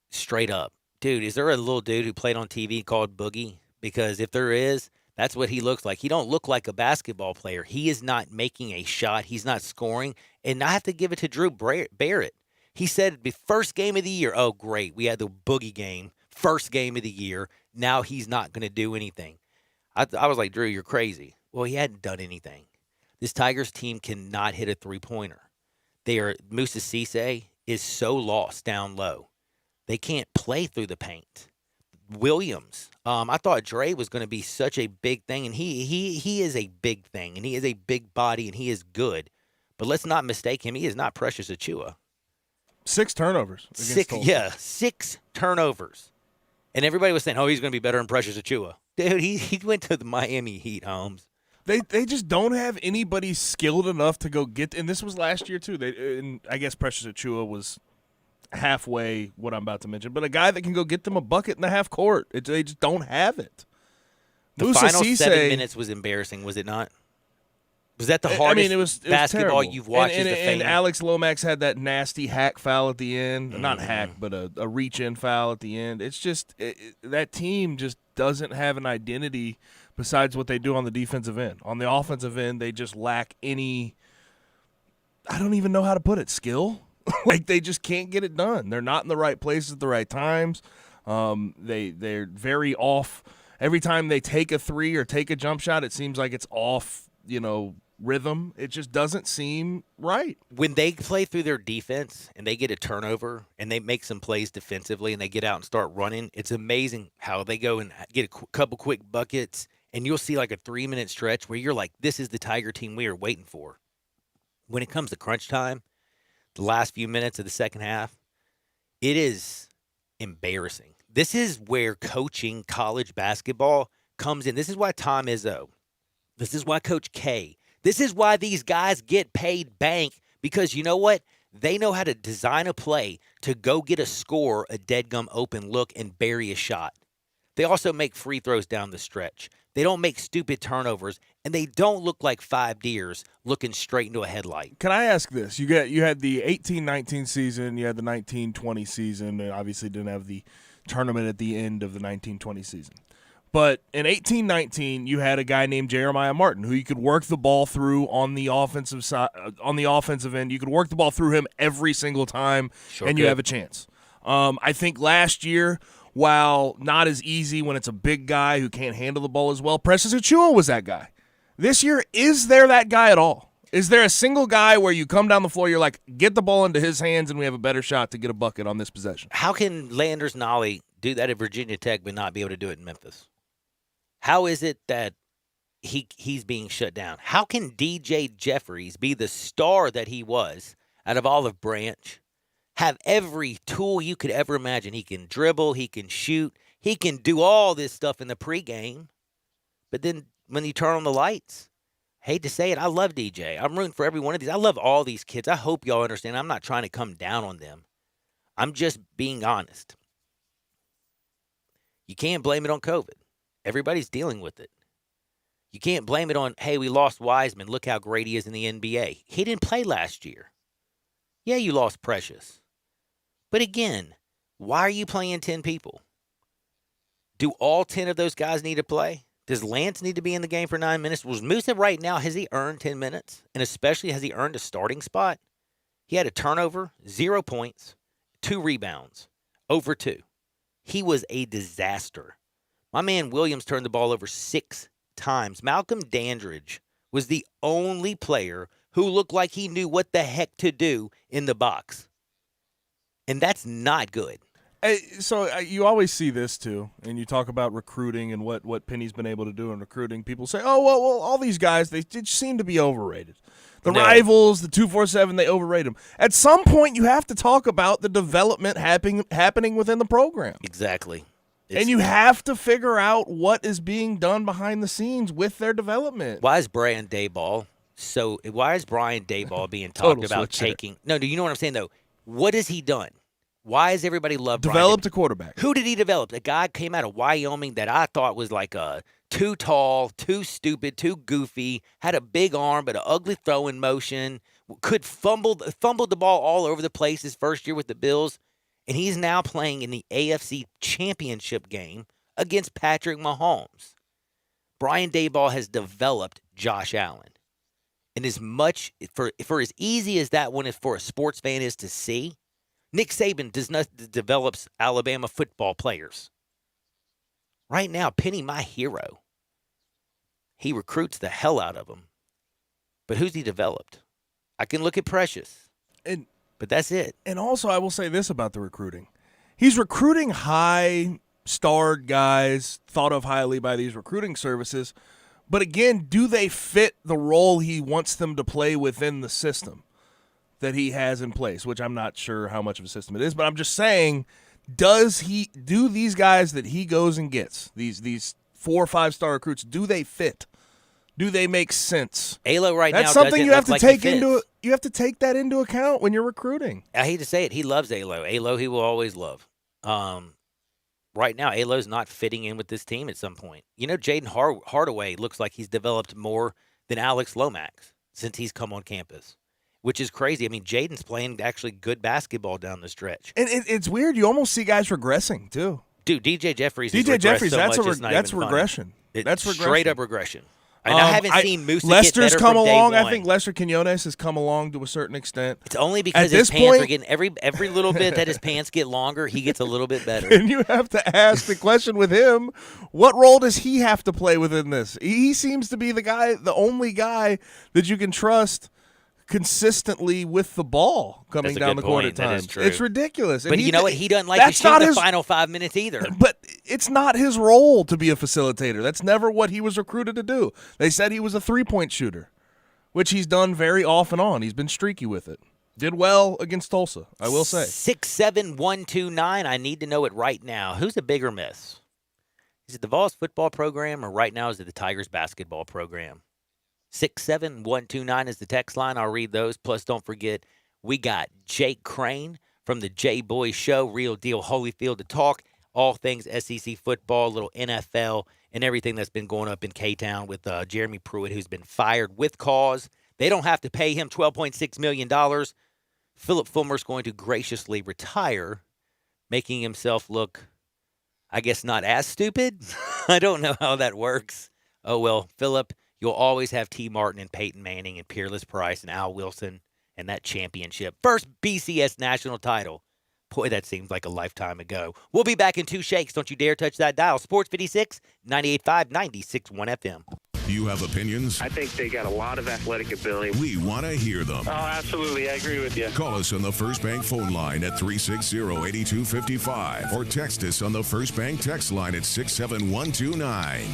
straight up. Dude, is there a little dude who played on TV called Boogie? Because if there is, that's what he looks like. He don't look like a basketball player. He is not making a shot. He's not scoring. And I have to give it to Drew Barrett. He said the first game of the year, oh, great, we had the Boogie game, first game of the year. Now he's not going to do anything. I was like, Drew, you're crazy. Well, he hadn't done anything. This Tigers team cannot hit a three-pointer. Moussa Cisse is so lost down low. They can't play through the paint. Williams, I thought Dre was going to be such a big thing, and he is a big thing, and he is a big body, and he is good. But let's not mistake him. He is not Precious Achiuwa. 6 turnovers. 6 turnovers. And everybody was saying, oh, he's going to be better than Precious Achiuwa. Dude, he went to the Miami Heat, Holmes. They just don't have anybody skilled enough to go get – and this was last year too. And I guess Precious Achiuwa was – halfway what I'm about to mention, but a guy that can go get them a bucket in the half court. They just don't have it. The Moussa final Cisse, 7 minutes was embarrassing, was it not? Was that the hardest it was basketball terrible. you've watched as a fan? And Alex Lomax had that nasty hack foul at the end. Mm-hmm. Not hack, but a reach-in foul at the end. It's just that team just doesn't have an identity besides what they do on the defensive end. On the offensive end, they just lack any – I don't even know how to put it – skill. Like they just can't get it done. They're not in the right places at the right times. They're very off. Every time they take a 3 or take a jump shot, it seems like it's off, rhythm. It just doesn't seem right. When they play through their defense and they get a turnover and they make some plays defensively and they get out and start running, it's amazing how they go and get a couple quick buckets, and you'll see like a 3-minute stretch where you're like, this is the Tiger team we are waiting for. When it comes to crunch time, the last few minutes of the second half, it is embarrassing. This is where coaching college basketball comes in. This is why Tom Izzo, this is why Coach K, this is why these guys get paid bank, because you know what? They know how to design a play to go get a score, a deadgum open look, and bury a shot. They also make free throws down the stretch. They don't make stupid turnovers, and they don't look like 5 deers looking straight into a headlight. Can I ask this? You had the 18-19 season, you had the 19-20 season, and obviously didn't have the tournament at the end of the 19-20 season. But in 18-19, you had a guy named Jeremiah Martin who you could work the ball through on the offensive side, on the offensive end. You could work the ball through him every single time, and you have a chance. I think last year, while not as easy when it's a big guy who can't handle the ball as well, Precious Achiuwa was that guy. This year, is there that guy at all? Is there a single guy where you come down the floor, you're like, get the ball into his hands, and we have a better shot to get a bucket on this possession? How can Landers Nolley do that at Virginia Tech but not be able to do it in Memphis? How is it that he's being shut down? How can DJ Jeffries be the star that he was out of Olive Branch, have every tool you could ever imagine? He can dribble, he can shoot, he can do all this stuff in the pregame. But then when you turn on the lights, hate to say it, I love DJ. I'm rooting for every one of these. I love all these kids. I hope y'all understand. I'm not trying to come down on them. I'm just being honest. You can't blame it on COVID. Everybody's dealing with it. You can't blame it on, hey, we lost Wiseman. Look how great he is in the NBA. He didn't play last year. Yeah, you lost Precious. But again, why are you playing 10 people? Do all 10 of those guys need to play? Does Lance need to be in the game for 9 minutes? Was Musa right now, has he earned 10 minutes? And especially, has he earned a starting spot? He had a turnover, 0 points, 2 rebounds, over 2. He was a disaster. My man Williams turned the ball over 6 times. Malcolm Dandridge was the only player who looked like he knew what the heck to do in the box. And that's not good. So you always see this, too, and you talk about recruiting and what Penny's been able to do in recruiting. People say, oh, well, all these guys, they just seem to be overrated. The Rivals, the 247, they overrate them. At some point, you have to talk about the development happening within the program. Exactly. And you have to figure out what is being done behind the scenes with their development. Why is Brian Dayball being talked about taking? No, do you know what I'm saying, though? What has he done? Why does everybody love Brian? Developed a quarterback. Who did he develop? A guy came out of Wyoming that I thought was like too tall, too stupid, too goofy, had a big arm but an ugly throwing motion, could fumbled the ball all over the place his first year with the Bills. And he's now playing in the AFC Championship game against Patrick Mahomes. Brian Dayball has developed Josh Allen. And as much, for as easy as that one is for a sports fan is to see, Nick Saban develops Alabama football players. Right now, Penny, my hero, he recruits the hell out of them. But who's he developed? I can look at Precious. But that's it. And also, I will say this about the recruiting. He's recruiting high-starred guys, thought of highly by these recruiting services. But again, do they fit the role he wants them to play within the system that he has in place? Which I'm not sure how much of a system it is. But I'm just saying, do these guys that he goes and gets, these 4 or 5-star recruits, do they fit? Do they make sense? Alo right now. That's something you have to take into. You have to take that into account when you're recruiting. I hate to say it, he loves Alo. Alo, he will always love. Right now, Alo's not fitting in with this team at some point. You know, Jaden Hardaway looks like he's developed more than Alex Lomax since he's come on campus, which is crazy. I mean, Jaden's playing actually good basketball down the stretch. And it's weird. You almost see guys regressing too. Dude, DJ Jeffries. That's regression. That's straight up regression. And I haven't seen Musa Lester's get better come from along. day one. I think Lester Quinones has come along to a certain extent. It's only because his pants are getting every little bit that his pants get longer, he gets a little bit better. And you have to ask the question with him: what role does he have to play within this? He seems to be the only guy that you can trust consistently with the ball coming down the court at times. It's ridiculous. But you know what? He doesn't like to shoot the final 5 minutes either. But it's not his role to be a facilitator. That's never what he was recruited to do. They said he was a 3-point shooter, which he's done very off and on. He's been streaky with it. Did well against Tulsa, I will say. 67129. I need to know it right now. Who's a bigger miss? Is it the Vols football program, or right now is it the Tigers basketball program? 67129 is the text line. I'll read those. Plus, don't forget, We got Jake Crane from the J-Boy Show, Real Deal Holyfield, to talk all things SEC football, a little NFL, and everything that's been going up in K-Town with Jeremy Pruitt, who's been fired with cause. They don't have to pay him $12.6 million. Philip Fulmer's going to graciously retire, making himself look, I guess, not as stupid. I don't know how that works. Oh, well, Philip, you'll always have T. Martin and Peyton Manning and Peerless Price and Al Wilson and that championship. First BCS national title. Boy, that seems like a lifetime ago. We'll be back in 2 shakes. Don't you dare touch that dial. Sports 56, 98.5, 96.1 FM. You have opinions? I think they got a lot of athletic ability. We want to hear them. Oh, absolutely. I agree with you. Call us on the First Bank phone line at 360-8255 or text us on the First Bank text line at 67129.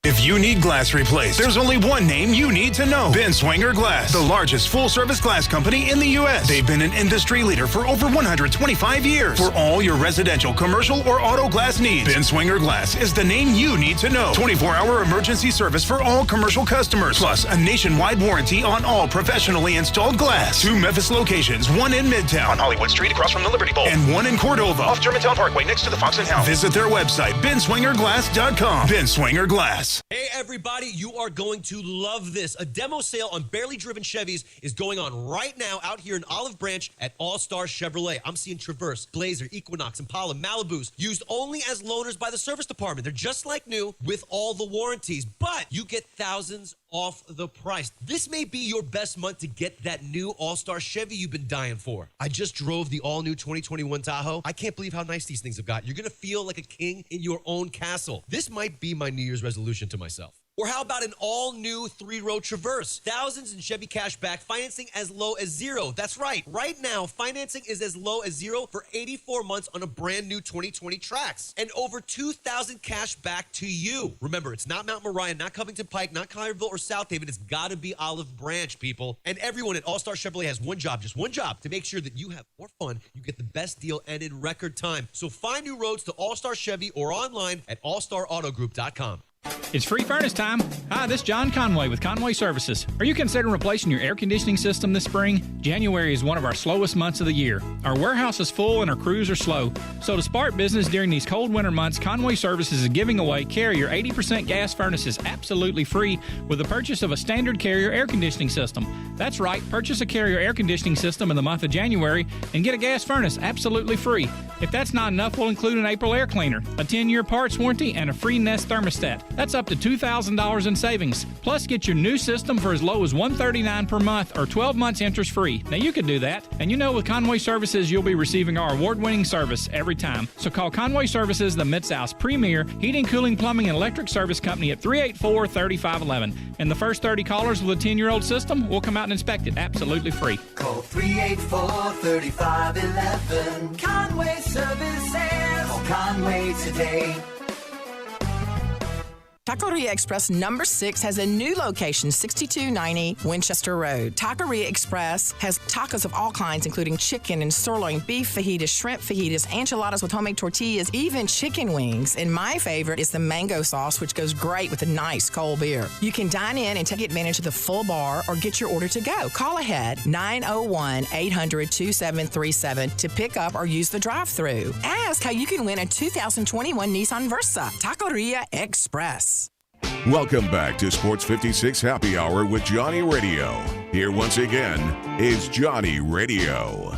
If you need glass replaced, there's only one name you need to know. Ben Swinger Glass, the largest full-service glass company in the U.S. They've been an industry leader for over 125 years. For all your residential, commercial, or auto glass needs, Ben Swinger Glass is the name you need to know. 24-hour emergency service for all commercial customers, plus a nationwide warranty on all professionally installed glass. 2 Memphis locations, 1 in Midtown on Hollywood Street across from the Liberty Bowl, and 1 in Cordova off Germantown Parkway next to the Fox and Hound. Visit their website, benswingerglass.com. Ben Swinger Glass. Hey everybody, you are going to love this. A demo sale on barely driven Chevys is going on right now out here in Olive Branch at All Star Chevrolet. I'm seeing Traverse, Blazer, Equinox, Impala, Malibus used only as loaners by the service department. They're just like new with all the warranties, but you get thousands off the price. This may be your best month to get that new All-Star Chevy you've been dying for. I just drove the all-new 2021 Tahoe. I can't believe how nice these things have got. You're going to feel like a king in your own castle. This might be my New Year's resolution to myself. Or how about an all-new 3-row Traverse? Thousands in Chevy cash back, financing as low as 0. That's right. Right now, financing is as low as 0 for 84 months on a brand new 2020 Trax. And over 2,000 cash back to you. Remember, it's not Mount Moriah, not Covington Pike, not Collierville or South Haven. It's got to be Olive Branch, people. And everyone at All-Star Chevrolet has one job, just one job, to make sure that you have more fun, you get the best deal, and in record time. So find new roads to All-Star Chevy or online at allstarautogroup.com. It's free furnace time. Hi, this is John Conway with Conway Services. Are you considering replacing your air conditioning system this spring? January is one of our slowest months of the year. Our warehouse is full and our crews are slow. So to spark business during these cold winter months, Conway Services is giving away Carrier 80% gas furnaces absolutely free with the purchase of a standard Carrier air conditioning system. That's right, purchase a Carrier air conditioning system in the month of January and get a gas furnace absolutely free. If that's not enough, we'll include an April air cleaner, a 10-year parts warranty, and a free Nest thermostat. That's up to $2,000 in savings. Plus, get your new system for as low as $139 per month or 12 months interest-free. Now, you can do that. And you know with Conway Services, you'll be receiving our award-winning service every time. So call Conway Services, the Mid-South's premier heating, cooling, plumbing, and electric service company at 384-3511. And the first 30 callers with a 10-year-old system, we'll come out and inspect it absolutely free. Call 384-3511. Conway Services. Call Conway today. Taqueria Express number 6 has a new location, 6290 Winchester Road. Taqueria Express has tacos of all kinds, including chicken and sirloin, beef fajitas, shrimp fajitas, enchiladas with homemade tortillas, even chicken wings. And my favorite is the mango sauce, which goes great with a nice cold beer. You can dine in and take advantage of the full bar or get your order to go. Call ahead, 901-800-2737 to pick up or use the drive-thru. Ask how you can win a 2021 Nissan Versa. Taqueria Express. Welcome back to Sports 56 Happy Hour with Johnny Radio. Here once again is Johnny Radio.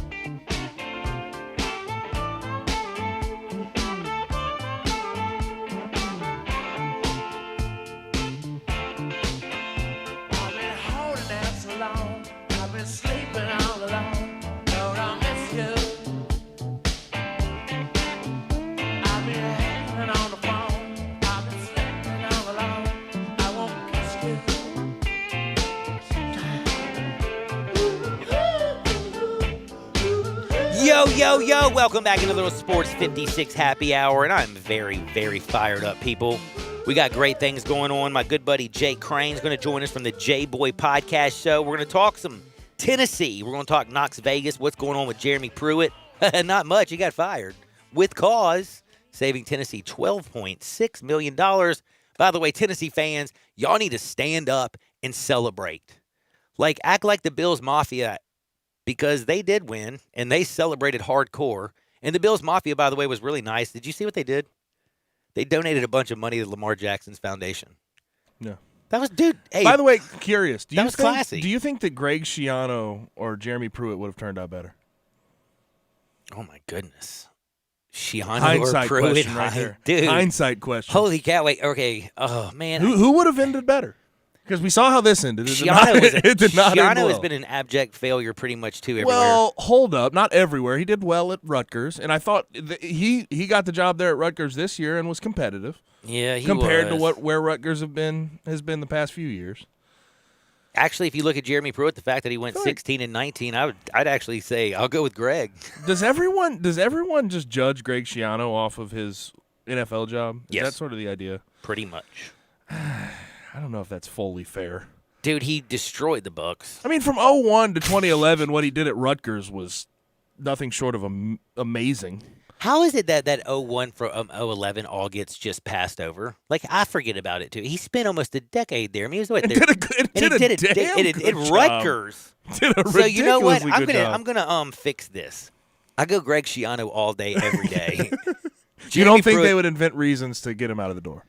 Yo, welcome back into Little Sports 56 Happy Hour, and I'm very, very fired up, people. We got great things going on. My good buddy Jake Crane is going to join us from the J-Boy Podcast Show. We're going to talk some Tennessee. We're going to talk Knox Vegas, what's going on with Jeremy Pruitt. Not much. He got fired with cause, saving Tennessee $12.6 million. By the way, Tennessee fans, y'all need to stand up and celebrate. Like, act like the Bills Mafia because they did win, and they celebrated hardcore. And the Bills Mafia, by the way, was really nice. Did you see what they did? They donated a bunch of money to Lamar Jackson's foundation. Yeah. That was, dude. Hey, by the way, curious. That was classy. Do you think that Greg Schiano or Jeremy Pruitt would have turned out better? Oh, my goodness. Schiano Hindsight or Pruitt. question right there. Dude. Hindsight question. Holy cow. Wait, okay. Oh, man. Who would have ended better? Because we saw how this ended. It did not end well. Has been an abject failure pretty much, too, everywhere. Well, hold up. Not everywhere. He did well at Rutgers, and I thought he got the job there at Rutgers this year and was competitive. Yeah, he compared was. to where Rutgers has been the past few years. Actually, if you look at Jeremy Pruitt, the fact that he went 16-19, I'd actually say I'll go with Greg. Does everyone just judge Greg Schiano off of his NFL job? Is Yes. that sort of the idea? Pretty much. I don't know if that's fully fair. Dude, he destroyed the Bucs. I mean, from 2001 to 2011, what he did at Rutgers was nothing short of amazing. How is it that 01 from 011 all gets just passed over? Like, I forget about it, too. He spent almost a decade there. I mean, he was what? Did a Rutgers. Did a So you know what? ridiculously good job. I'm gonna fix this. I go Greg Schiano all day, every day. You don't think they would invent reasons to get him out of the door?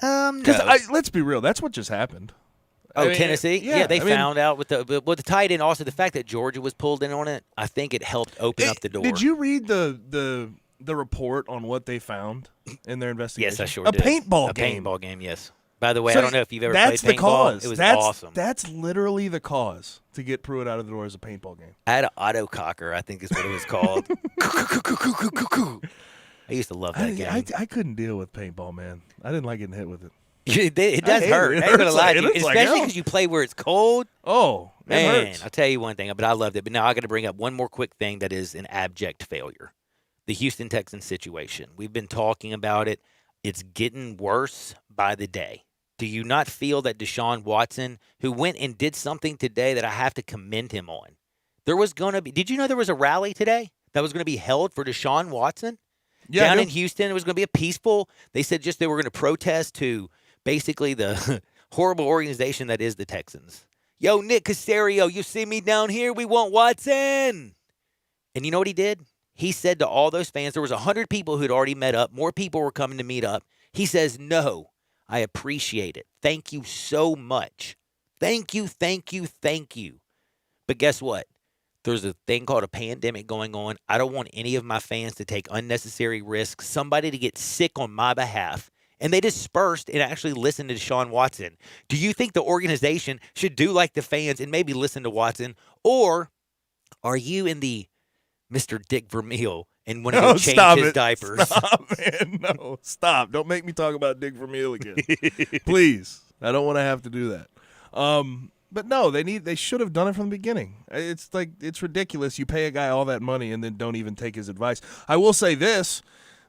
No. Let's be real. That's what just happened. Oh, Tennessee? Yeah, they I mean, found out with the tight end. Also, the fact that Georgia was pulled in on it, I think it helped open up the door. Did you read the report on what they found in their investigation? Yes, I sure did. A paintball game. A paintball game, yes. By the way, So I don't know if you've ever that's played the paintball. cause. It was that's awesome. That's literally the cause to get Pruitt out of the door as a paintball game. I had an auto cocker, I think is what it was called. I used to love that game. I couldn't deal with paintball, man. I didn't like getting hit with it. It does hurt. I ain't gonna lie to you, especially because you play where it's cold. Oh, man! hurts. I'll tell you one thing, but I loved it. But now I got to bring up one more quick thing that is an abject failure: the Houston Texans situation. We've been talking about it. It's getting worse by the day. Do you not feel that Deshaun Watson, who went and did something today that I have to commend him on? There was going to be. Did you know there was a rally today that was going to be held for Deshaun Watson down in Houston? It was going to be a peaceful. They said just they were going to protest to basically the horrible organization that is the Texans. Yo, Nick Caserio, you see me down here? We want Watson. And you know what he did? He said to all those fans, there was 100 people who had already met up. More people were coming to meet up. He says, no, I appreciate it. Thank you so much. Thank you, thank you, thank you. But guess what? There's a thing called a pandemic going on. I don't want any of my fans to take unnecessary risks, somebody to get sick on my behalf. And they dispersed and actually listened to Deshaun Watson. Do you think the organization should do like the fans and maybe listen to Watson? Or are you in the Mr. Dick Vermeil and want to change his diapers? Stop, man. No, stop. Don't make me talk about Dick Vermeil again. Please. I don't want to have to do that. But no, they should have done it from the beginning. It's ridiculous. You pay a guy all that money and then don't even take his advice. I will say this.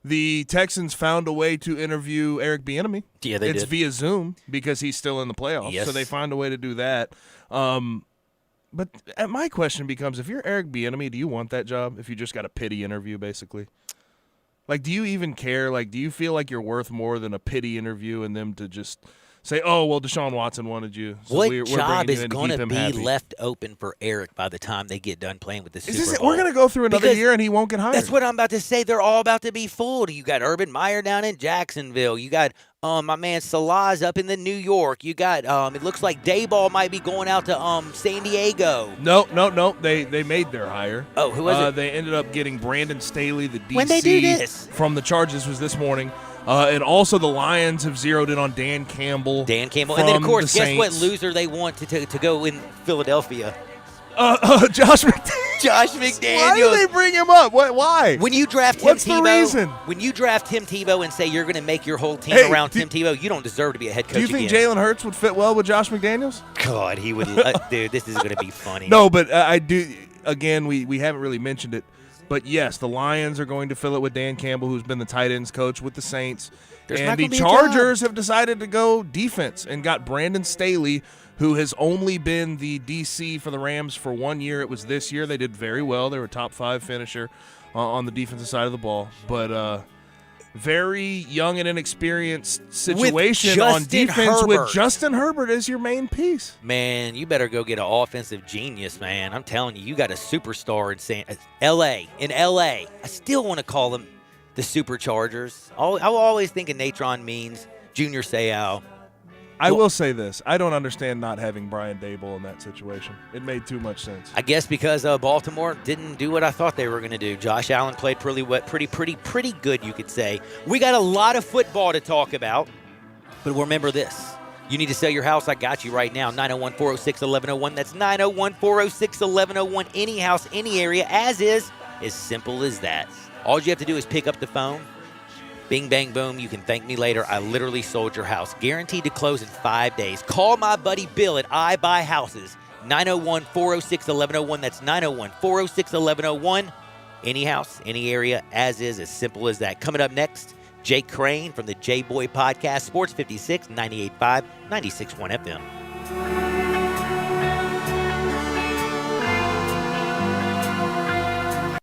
The Texans found a way to interview Eric Bieniemy. Yeah, they did. It's via Zoom because he's still in the playoffs. Yes. So they find a way to do that. But my question becomes, if you're Eric Bieniemy, do you want that job if you just got a pity interview, basically? Like, do you even care? Like, do you feel like you're worth more than a pity interview and them to just say, oh, well, Deshaun Watson wanted you. So what we're job bringing you is in to going keep to him be happy. left open for Eric by the time they get done playing with the Super Bowl? We're going to go through another Because year and he won't get hired. That's what I'm about to say. They're all about to be fooled. You got Urban Meyer down in Jacksonville. You got my man Salah's up in the New York. You got it looks like Dayball might be going out to San Diego. No. They made their hire. Oh, who was it? They ended up getting Brandon Staley, the DC When they do this? from the Chargers was this morning. And also the Lions have zeroed in on Dan Campbell. And then, of course, the guess what Saints. loser they want to go in Philadelphia? Josh McDaniels. Josh McDaniels. Why do they bring him up? Why? When you draft Tim What's Tebow, the reason? When you draft Tim Tebow and say you're going to make your whole team Hey, around Tim Tebow, you don't deserve to be a head coach Do you think again. Jalen Hurts would fit well with Josh McDaniels? God, he would. Dude, this is going to be funny. No, but I do. Again, we haven't really mentioned it. But, yes, the Lions are going to fill it with Dan Campbell, who's been the tight ends coach with the Saints. There's not and the gonna be a Chargers have decided to go defense and got Brandon Staley, who has only been the DC for the Rams for 1 year. It was this year. They did very well. They were a top 5 finisher on the defensive side of the ball. But very young and inexperienced situation on Justin defense Herbert. with Justin Herbert as your main piece. Man, you better go get an offensive genius, man. I'm telling you, you got a superstar in L.A. In L.A. I still want to call them the Superchargers. I always think of Natron means Junior Seau. I will say this. I don't understand not having Brian Daboll in that situation. It made too much sense. I guess because Baltimore didn't do what I thought they were going to do. Josh Allen played pretty good, you could say. We got a lot of football to talk about, but remember this. You need to sell your house. I got you right now. 901-406-1101. That's 901-406-1101. Any house, any area, as is. As simple as that. All you have to do is pick up the phone. Bing, bang, boom. You can thank me later. I literally sold your house. Guaranteed to close in 5 days. Call my buddy Bill at I Buy Houses. 901-406-1101. That's 901-406-1101. Any house, any area, as is, as simple as that. Coming up next, Jake Crane from the J-Boy Podcast, Sports 56, 98.5, 96.1 FM.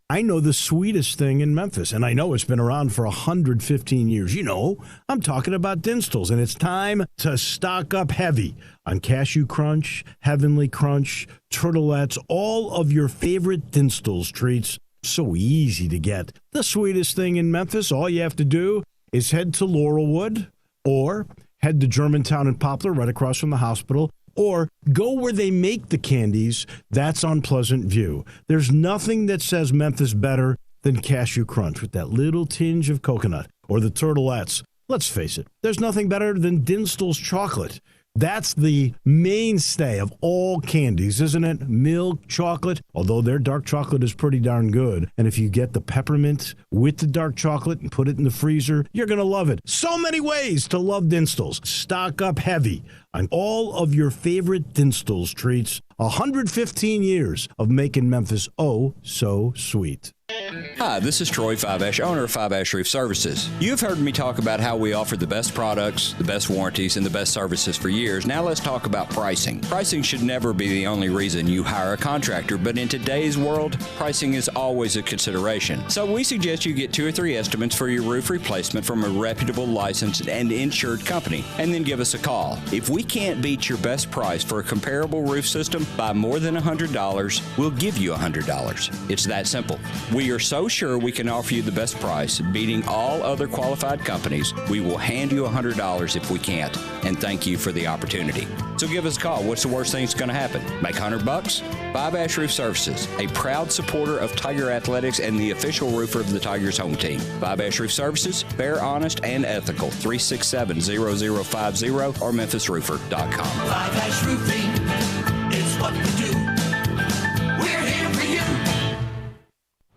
I know the sweetest thing in Memphis, and I know it's been around for 115 years. You know, I'm talking about Dinstall's, and it's time to stock up heavy on Cashew Crunch, Heavenly Crunch, Turtlettes, all of your favorite Dinstall's treats. So easy to get. The sweetest thing in Memphis, all you have to do is head to Laurelwood or head to Germantown and Poplar right across from the hospital, or go where they make the candies. That's on Pleasant View. There's nothing that says Memphis better than Cashew Crunch with that little tinge of coconut, or the Turtlettes. Let's face it, there's nothing better than Dinstall's chocolate. That's the mainstay of all candies, isn't it? Milk chocolate, although their dark chocolate is pretty darn good. And if you get the peppermint with the dark chocolate and put it in the freezer, you're going to love it. So many ways to love Dinstall's. Stock up heavy on all of your favorite Dinstall's treats. 115 years of making Memphis oh so sweet. Hi, this is Troy Five-Ash, owner of Five-Ash Roof Services. You've heard me talk about how we offer the best products, the best warranties, and the best services for years. Now let's talk about pricing. Pricing should never be the only reason you hire a contractor, but in today's world, pricing is always a consideration. So we suggest you get 2 or 3 estimates for your roof replacement from a reputable, licensed, and insured company, and then give us a call. If we can't beat your best price for a comparable roof system by more than $100, we'll give you $100. It's that simple. We are so sure we can offer you the best price, beating all other qualified companies, we will hand you $100 if we can't, and thank you for the opportunity. So give us a call. What's the worst thing that's going to happen? Make $100? Five-Ash Roof Services, a proud supporter of Tiger Athletics and the official roofer of the Tigers home team. Five-Ash Roof Services, fair, honest, and ethical. 367-0050 or memphisroofer.com. Five-Ash Roofing, it's what we do. We're here for you.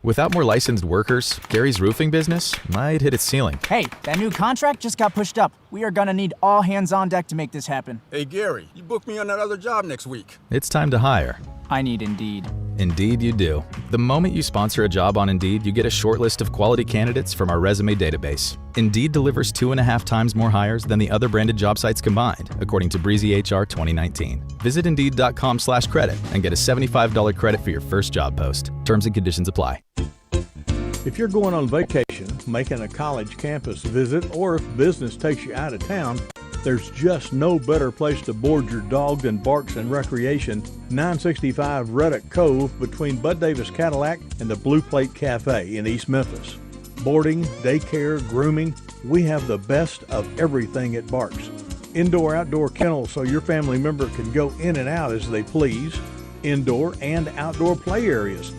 Without more licensed workers, Gary's roofing business might hit its ceiling. Hey, that new contract just got pushed up. We are going to need all hands on deck to make this happen. Hey, Gary, you booked me on that other job next week. It's time to hire. I need Indeed. Indeed you do. The moment you sponsor a job on Indeed, you get a short list of quality candidates from our resume database. Indeed delivers 2.5 times more hires than the other branded job sites combined, according to Breezy HR 2019. Visit Indeed.com/credit and get a $75 credit for your first job post. Terms and conditions apply. If you're going on vacation, making a college campus visit, or if business takes you out of town, there's just no better place to board your dog than Barks and Recreation, 965 Ruddock Cove between Bud Davis Cadillac and the Blue Plate Cafe in East Memphis. Boarding, daycare, grooming, we have the best of everything at Barks. Indoor-outdoor kennels so your family member can go in and out as they please. Indoor and outdoor play areas.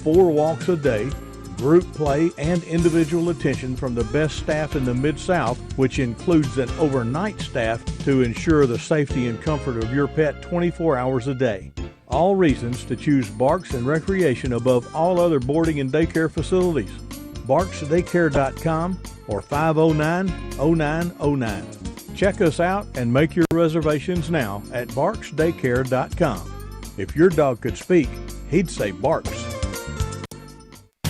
4 walks a day. Group play and individual attention from the best staff in the Mid-South, which includes an overnight staff to ensure the safety and comfort of your pet 24 hours a day. All reasons to choose Barks and Recreation above all other boarding and daycare facilities. BarksDaycare.com or 509-0909. Check us out and make your reservations now at BarksDaycare.com. If your dog could speak, he'd say Barks.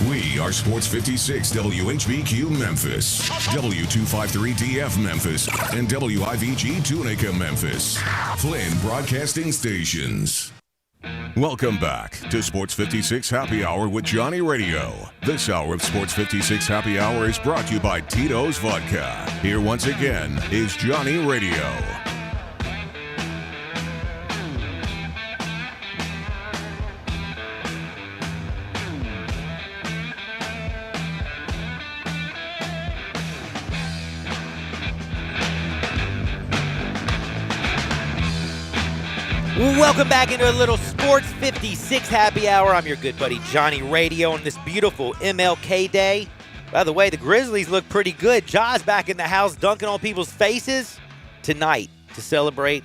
We are Sports 56 WHBQ Memphis, W253DF Memphis, and WIVG Tunica Memphis. Flynn Broadcasting Stations. Welcome back to Sports 56 Happy Hour with Johnny Radio. This hour of Sports 56 Happy Hour is brought to you by Tito's Vodka. Here once again is Johnny Radio. Welcome back into a little Sports 56 Happy Hour. I'm your good buddy Johnny Radio on this beautiful MLK Day. By the way, the Grizzlies look pretty good. Ja's back in the house dunking on people's faces tonight to celebrate.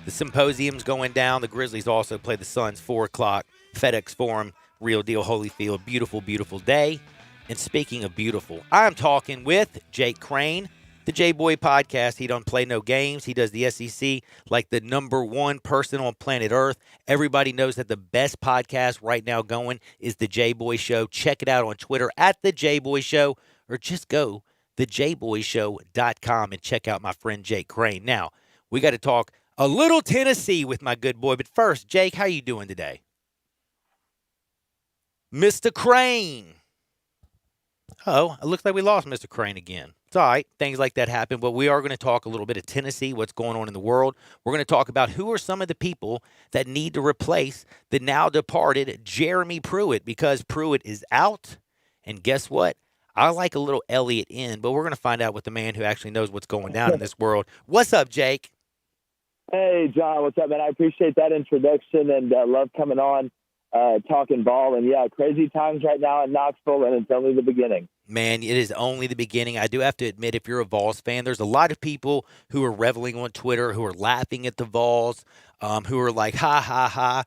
The symposium's going down. The Grizzlies also play the Suns 4 o'clock. FedEx Forum, Real Deal Holyfield. Beautiful, beautiful day. And speaking of beautiful, I'm talking with Jake Crane. The J-Boy Podcast. He don't play no games. He does the SEC like the number one person on planet Earth. Everybody knows that the best podcast right now going is the J-Boy Show. Check it out on Twitter at the J-Boy Show, or just go thejboyshow.com and check out my friend Jake Crane. Now, we got to talk a little Tennessee with my good boy. But first, Jake, how you doing today? Mr. Crane. Oh, it looks like we lost Mr. Crane again. It's all right. Things like that happen. But we are going to talk a little bit of Tennessee, what's going on in the world. We're going to talk about who are some of the people that need to replace the now departed Jeremy Pruitt, because Pruitt is out. And guess what? I like a little Elliott in, but we're going to find out with the man who actually knows what's going down in this world. What's up, Jake? Hey, John. What's up, man? I appreciate that introduction and love coming on, talking ball. And, yeah, crazy times right now in Knoxville, and it's only the beginning. Man, it is only the beginning. I do have to admit, if you're a Vols fan, there's a lot of people who are reveling on Twitter, who are laughing at the Vols, who are like, ha, ha, ha.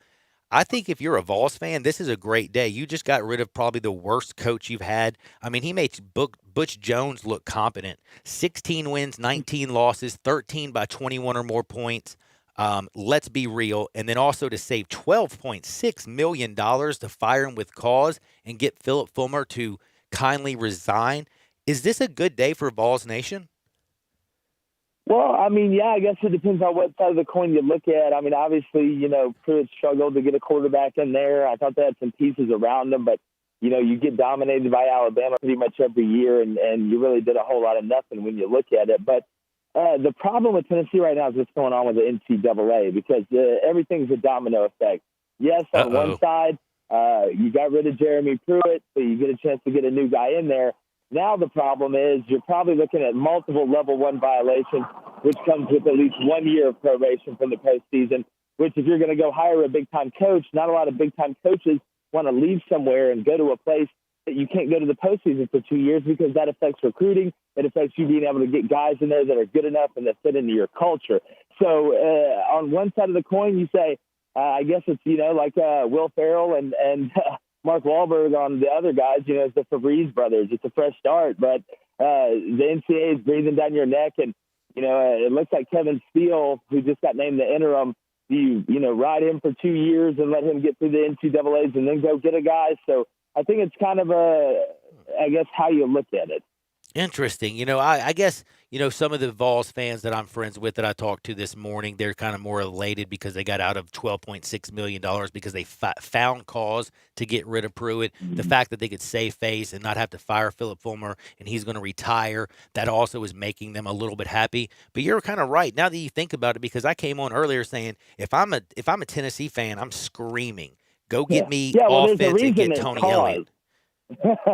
I think if you're a Vols fan, this is a great day. You just got rid of probably the worst coach you've had. I mean, he made Butch Jones look competent. 16 wins, 19 losses, 13 by 21 or more points. Let's be real. And then also to save $12.6 million to fire him with cause and get Philip Fulmer to kindly resign. Is this a good day for Vols Nation? Well, I mean, yeah, I guess it depends on what side of the coin you look at. I mean, obviously, you know, Pruitt struggled to get a quarterback in there. I thought they had some pieces around them, but, you know, you get dominated by Alabama pretty much every year, and you really did a whole lot of nothing when you look at it. But the problem with Tennessee right now is what's going on with the NCAA, because everything's a domino effect. Yes, on one side, you got rid of Jeremy Pruitt, so you get a chance to get a new guy in there. Now the problem is you're probably looking at multiple level 1 violations, which comes with at least 1 year of probation from the postseason, which if you're going to go hire a big-time coach, not a lot of big-time coaches want to leave somewhere and go to a place that you can't go to the postseason for 2 years, because that affects recruiting. It affects you being able to get guys in there that are good enough and that fit into your culture. So on one side of the coin, you say, I guess it's, you know, like Will Ferrell and Mark Wahlberg on the other guys, you know, it's the Febreze brothers. It's a fresh start, but the NCAA is breathing down your neck. And, you know, it looks like Kevin Steele, who just got named the interim, you know, ride him for 2 years and let him get through the NCAAs and then go get a guy. So I think it's kind of I guess, how you look at it. Interesting. You know, I guess, you know, some of the Vols fans that I'm friends with that I talked to this morning, they're kind of more elated because they got out of $12.6 million because they found cause to get rid of Pruitt. Mm-hmm. The fact that they could save face and not have to fire Philip Fulmer and he's going to retire, that also is making them a little bit happy. But you're kind of right. Now that you think about it, because I came on earlier saying if I'm a Tennessee fan, I'm screaming, go get me offense and get Tony Elliott.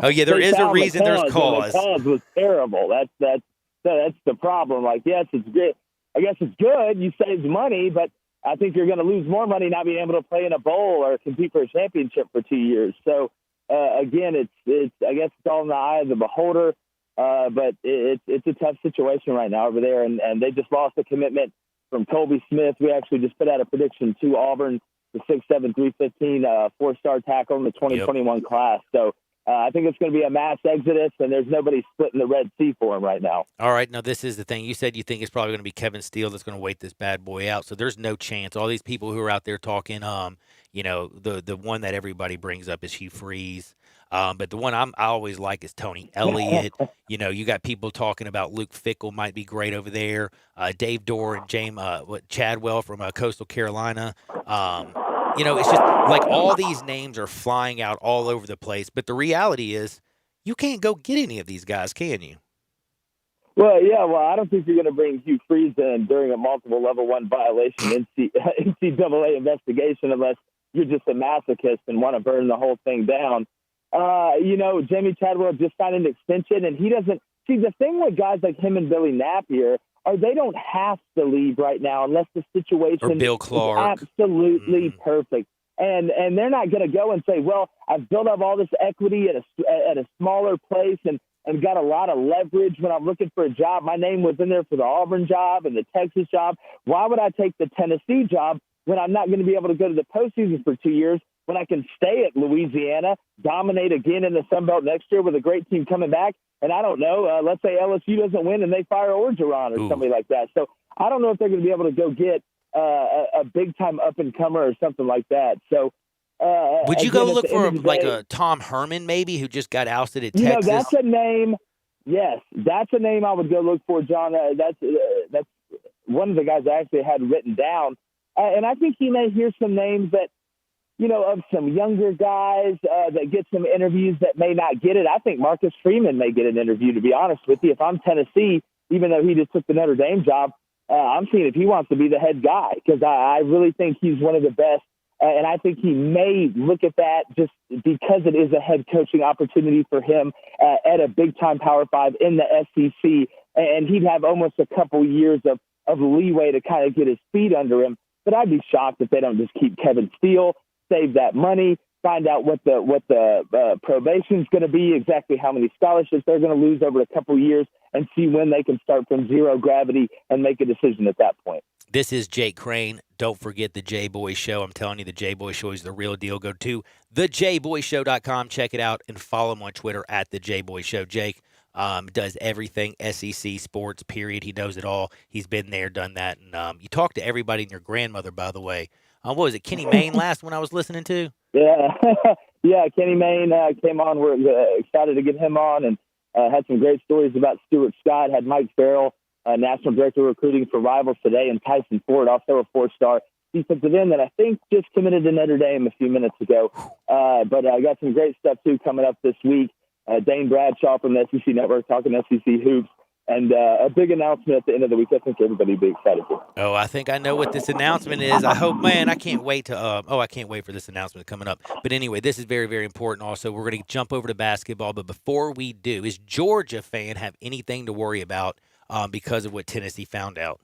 Oh yeah, there is a reason. There's cause. The cause was terrible. That's the problem. Like, yes, it's good. I guess it's good. You save money, but I think you're going to lose more money not being able to play in a bowl or compete for a championship for 2 years. So again, it's I guess it's all in the eye of the beholder. But it's a tough situation right now over there, and they just lost a commitment from Colby Smith. We actually just put out a prediction to Auburn, the 6'7", 315, 4-star tackle in the 2021 class. So. I think it's going to be a mass exodus, and there's nobody splitting the Red Sea for him right now. All right, now this is the thing. You said you think it's probably going to be Kevin Steele that's going to wait this bad boy out. So there's no chance. All these people who are out there talking, you know, the one that everybody brings up is Hugh Freeze. But the one I always like is Tony Elliott. You know, you got people talking about Luke Fickell might be great over there. Dave Dorr and Chadwell from Coastal Carolina. It's just like all these names are flying out all over the place. But the reality is you can't go get any of these guys, can you? Well, yeah, I don't think you're going to bring Hugh Freeze in during a multiple level 1 violation NCAA investigation unless you're just a masochist and want to burn the whole thing down. Jamie Chadwell just signed an extension, and he doesn't – see, the thing with guys like him and Billy Napier are they don't have to leave right now unless the situation or Bill Clark. is absolutely perfect. And they're not going to go and say, well, I've built up all this equity at a smaller place and got a lot of leverage when I'm looking for a job. My name was in there for the Auburn job and the Texas job. Why would I take the Tennessee job when I'm not going to be able to go to the postseason for 2 years, when I can stay at Louisiana, dominate again in the Sun Belt next year with a great team coming back? And I don't know, let's say LSU doesn't win and they fire Orgeron or somebody like that. So I don't know if they're going to be able to go get a big-time up-and-comer or something like that. So would you go look for like a Tom Herman maybe who just got ousted at Texas? That's a name. Yes, that's a name I would go look for, John. That's one of the guys I actually had written down. And I think he may hear some names that, of some younger guys that get some interviews that may not get it. I think Marcus Freeman may get an interview, to be honest with you. If I'm Tennessee, even though he just took the Notre Dame job, I'm seeing if he wants to be the head guy because I really think he's one of the best. And I think he may look at that just because it is a head coaching opportunity for him at a big-time Power 5 in the SEC. And he'd have almost a couple years of leeway to kind of get his feet under him. But I'd be shocked if they don't just keep Kevin Steele, save that money, find out what the probation is going to be, exactly how many scholarships they're going to lose over a couple years, and see when they can start from zero gravity and make a decision at that point. This is Jake Crane. Don't forget the J-Boy Show. I'm telling you, the J-Boy Show is the real deal. Go to thejboyshow.com. Check it out and follow him on Twitter at the J-Boy Show. Jake does everything SEC sports, period. He knows it all. He's been there, done that. And you talk to everybody and your grandmother, by the way. What was it, Kenny Mayne last one I was listening to? Yeah, yeah. Kenny Mayne came on. We're excited to get him on and had some great stories about Stuart Scott. Had Mike Farrell, National Director of Recruiting for Rivals today, and Tyson Ford, also a 4-star defensive end that I think just committed to Notre Dame a few minutes ago. But I got some great stuff, too, coming up this week. Dane Bradshaw from the SEC Network talking SEC hoops. And a big announcement at the end of the week. I think everybody will be excited for. Oh, I think I know what this announcement is. I hope, man, I can't wait to I can't wait for this announcement coming up. But anyway, this is very, very important also. We're going to jump over to basketball. But before we do, is Georgia fan have anything to worry about because of what Tennessee found out?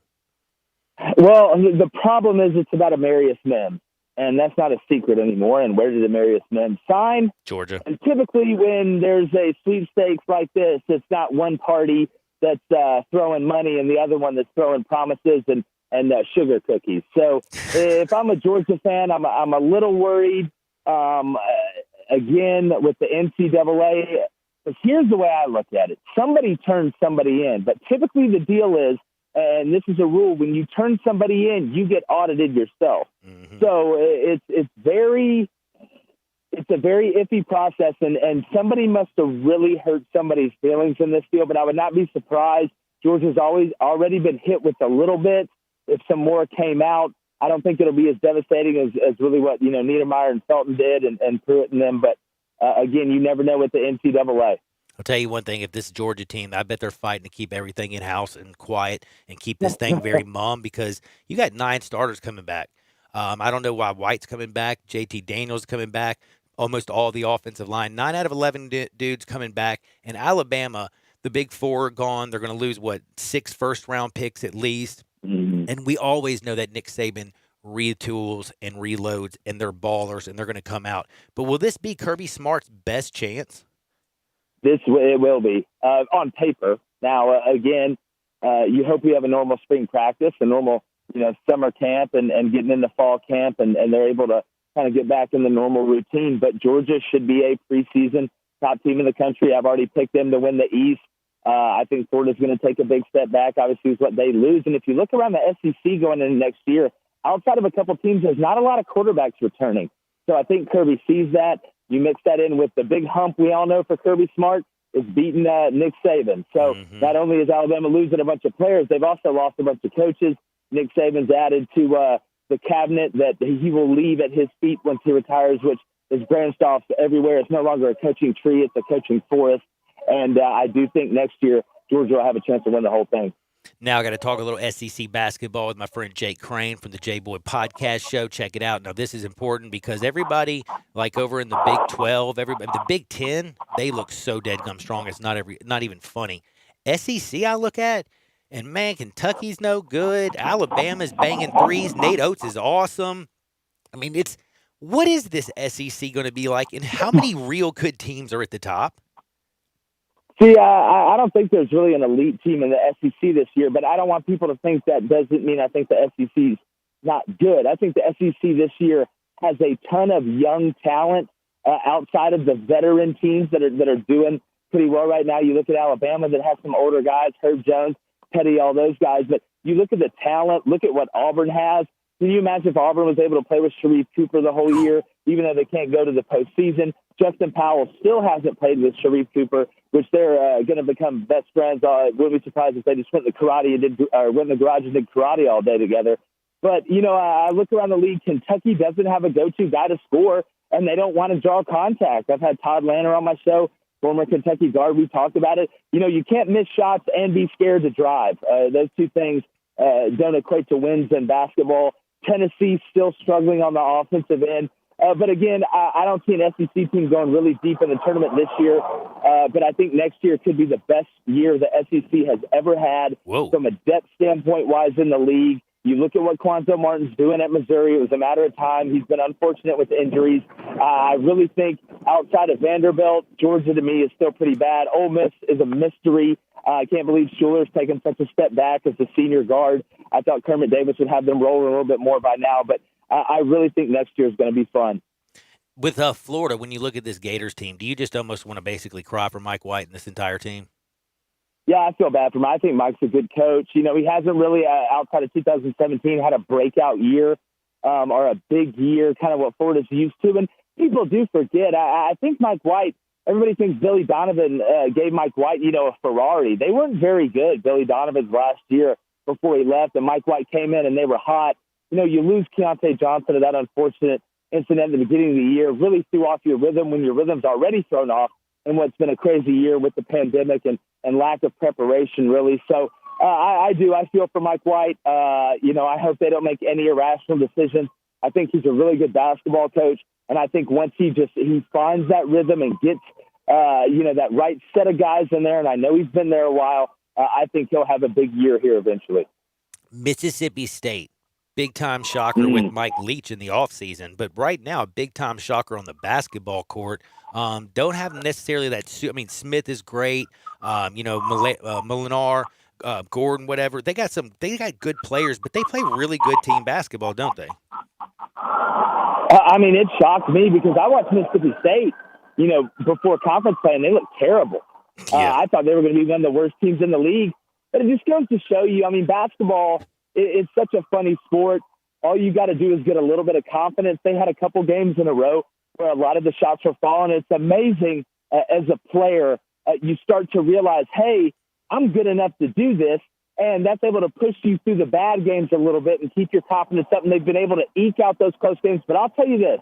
Well, the problem is it's about Amarius Mims. And that's not a secret anymore. And where did Amarius Mims sign? Georgia. And typically when there's a sweepstakes like this, it's not one party that's throwing money and the other one that's throwing promises and sugar cookies. So if I'm a Georgia fan, I'm a little worried, again, with the NCAA. But here's the way I look at it. Somebody turns somebody in. But typically the deal is, and this is a rule, when you turn somebody in, you get audited yourself. Mm-hmm. So it's a very iffy process, and somebody must have really hurt somebody's feelings in this deal, but I would not be surprised. Georgia's already been hit with a little bit. If some more came out, I don't think it'll be as devastating as really what, Niedermeyer and Felton did and Pruitt and them. But, again, you never know with the NCAA. I'll tell you one thing, if this Georgia team, I bet they're fighting to keep everything in-house and quiet and keep this thing very mum because you got 9 starters coming back. I don't know why White's coming back, JT Daniels coming back. Almost all the offensive line, 9 out of 11 dudes coming back. And Alabama, the big 4 are gone. They're going to lose, 6 first-round picks at least. Mm-hmm. And we always know that Nick Saban retools and reloads, and they're ballers, and they're going to come out. But will this be Kirby Smart's best chance? It will be, on paper. Now, again, you hope we have a normal spring practice, a normal summer camp, and getting into fall camp, and they're able to kind of get back in the normal routine. But Georgia should be a preseason top team in the country. I've already picked them to win the East. I think Florida's going to take a big step back, obviously, is what they lose. And if you look around the SEC going into next year, outside of a couple teams, there's not a lot of quarterbacks returning. So I think Kirby sees that. You mix that in with the big hump we all know for Kirby Smart is beating Nick Saban. So not only is Alabama losing a bunch of players, they've also lost a bunch of coaches. Nick Saban's added to the cabinet that he will leave at his feet once he retires, which is branched off everywhere. It's no longer a coaching tree. It's a coaching forest. And I do think next year Georgia will have a chance to win the whole thing. Now I got to talk a little SEC basketball with my friend Jake Crane from the J-Boy Podcast Show. Check it out. Now, this is important because everybody, like over in the Big 12, the Big 10, they look so dead-gum strong. It's not even funny. SEC I look at, and, man, Kentucky's no good. Alabama's banging threes. Nate Oates is awesome. I mean, what is this SEC going to be like, and how many real good teams are at the top? See, I don't think there's really an elite team in the SEC this year, but I don't want people to think that doesn't mean I think the SEC's not good. I think the SEC this year has a ton of young talent outside of the veteran teams that are doing pretty well right now. You look at Alabama that has some older guys, Herb Jones, Petty, all those guys, but you look at the talent, look at what Auburn has. Can you imagine if Auburn was able to play with Sharif Cooper the whole year, even though they can't go to the postseason? Justin Powell still hasn't played with Sharif Cooper, which they're going to become best friends. Wouldn't be surprised if they just went in the garage and did karate all day together. But, I look around the league. Kentucky doesn't have a go-to guy to score, and they don't want to draw contact. I've had Todd Lanner on my show, former Kentucky guard. We talked about it. You can't miss shots and be scared to drive. Those two things don't equate to wins in basketball. Tennessee still struggling on the offensive end. But again, I don't see an SEC team going really deep in the tournament this year. But I think next year could be the best year the SEC has ever had from a depth standpoint-wise in the league. You look at what Quanzo Martin's doing at Missouri. It was a matter of time. He's been unfortunate with injuries. I really think outside of Vanderbilt, Georgia to me is still pretty bad. Ole Miss is a mystery. I can't believe Schuler's taken such a step back as the senior guard. I thought Kermit Davis would have them rolling a little bit more by now, but I really think next year is going to be fun. With Florida, when you look at this Gators team, do you just almost want to basically cry for Mike White and this entire team? Yeah, I feel bad for him. I think Mike's a good coach. He hasn't really, outside of 2017, had a breakout year or a big year, kind of what Florida's used to. And people do forget. I think Mike White, everybody thinks Billy Donovan gave Mike White, a Ferrari. They weren't very good, Billy Donovan's last year before he left, and Mike White came in and they were hot. You lose Keontae Johnson to that unfortunate incident at the beginning of the year, really threw off your rhythm when your rhythm's already thrown off in what's been a crazy year with the pandemic and lack of preparation, really. So I feel for Mike White. I hope they don't make any irrational decisions. I think he's a really good basketball coach, and I think once he finds that rhythm and gets, that right set of guys in there, and I know he's been there a while, I think he'll have a big year here eventually. Mississippi State. Big-time shocker with Mike Leach in the offseason, but right now, a big-time shocker on the basketball court. Don't have necessarily that – Smith is great. Molinar, Gordon, whatever. They got good players, but they play really good team basketball, don't they? It shocked me because I watched Mississippi State, before conference play, and they looked terrible. Yeah. I thought they were going to be one of the worst teams in the league. But it just goes to show you, basketball – it's such a funny sport. All you got to do is get a little bit of confidence. They had a couple games in a row where a lot of the shots were falling. It's amazing as a player. You start to realize, hey, I'm good enough to do this. And that's able to push you through the bad games a little bit and keep your confidence up. And they've been able to eke out those close games. But I'll tell you this,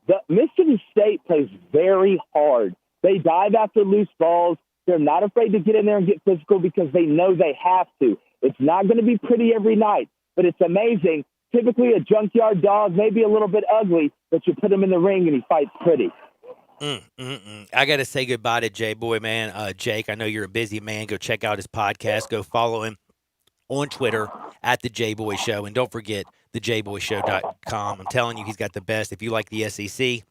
the Mississippi State plays very hard. They dive after loose balls. They're not afraid to get in there and get physical because they know they have to. It's not going to be pretty every night, but it's amazing. Typically a junkyard dog, maybe a little bit ugly, but you put him in the ring and he fights pretty. I got to say goodbye to J-Boy, man. Jake, I know you're a busy man. Go check out his podcast. Go follow him on Twitter at The J-Boy Show. And don't forget, thejboyshow.com. I'm telling you, he's got the best. If you like the SEC,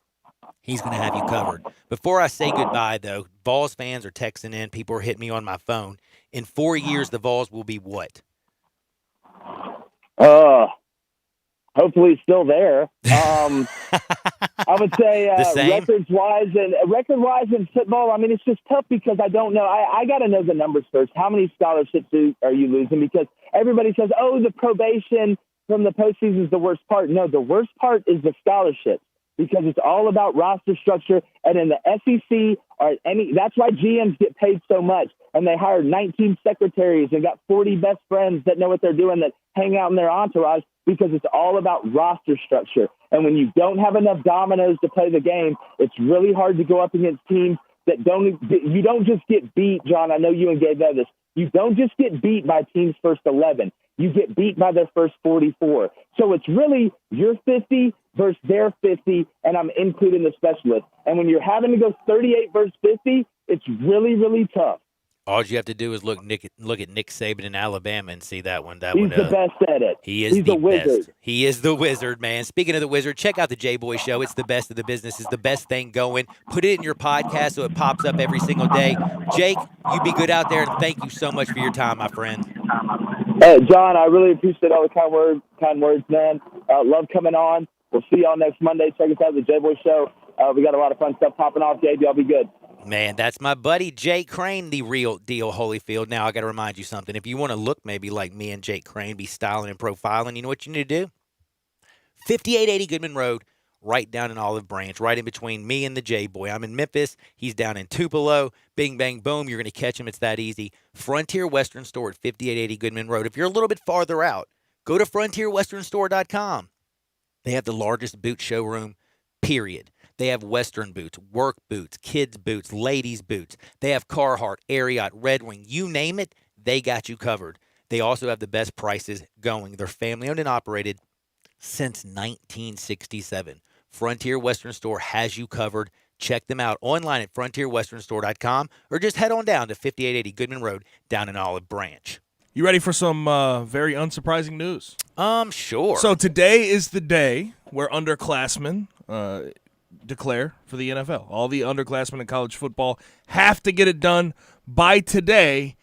he's going to have you covered. Before I say goodbye, though, Vols fans are texting in. People are hitting me on my phone. In 4 years, the Vols will be what? Hopefully still there. I would say record-wise in football, it's just tough because I don't know. I got to know the numbers first. How many scholarships are you losing? Because everybody says, the probation from the postseason is the worst part. No, the worst part is the scholarships. Because it's all about roster structure. And in the SEC, that's why GMs get paid so much. And they hired 19 secretaries and got 40 best friends that know what they're doing that hang out in their entourage. because it's all about roster structure. And when you don't have enough dominoes to play the game, it's really hard to go up against teams that you don't just get beat, John. I know you and Gabe know this. You don't just get beat by teams' first 11. You get beat by their first 44. So it's really your 50 versus their 50, and I'm including the specialist. And when you're having to go 38 versus 50, it's really, really tough. All you have to do is look at Nick Saban in Alabama and see that one. He's the best at it. He's the wizard. Best. He is the wizard, man. Speaking of the wizard, check out the J-Boy Show. It's the best of the business. It's the best thing going. Put it in your podcast so it pops up every single day. Jake, you be good out there, and thank you so much for your time, my friend. Hey, John, I really appreciate all the kind words, man. Love coming on. We'll see y'all next Monday. Check us out at the J-Boy Show. We got a lot of fun stuff popping off. Gabe, y'all be good. Man, that's my buddy Jake Crane, the real deal Holyfield. Now, I got to remind you something. If you want to look maybe like me and Jake Crane, be styling and profiling, you know what you need to do? 5880 Goodman Road, right down in Olive Branch, right in between me and the J-Boy. I'm in Memphis. He's down in Tupelo. Bing, bang, boom. You're going to catch him. It's that easy. Frontier Western Store at 5880 Goodman Road. If you're a little bit farther out, go to frontierwesternstore.com. They have the largest boot showroom, period. They have Western boots, work boots, kids boots, ladies boots. They have Carhartt, Ariat, Red Wing, you name it, they got you covered. They also have the best prices going. They're family owned and operated since 1967. Frontier Western Store has you covered. Check them out online at frontierwesternstore.com or just head on down to 5880 Goodman Road down in Olive Branch. You ready for some very unsurprising news? Sure. So today is the day where underclassmen declare for the NFL. All the underclassmen in college football have to get it done by today.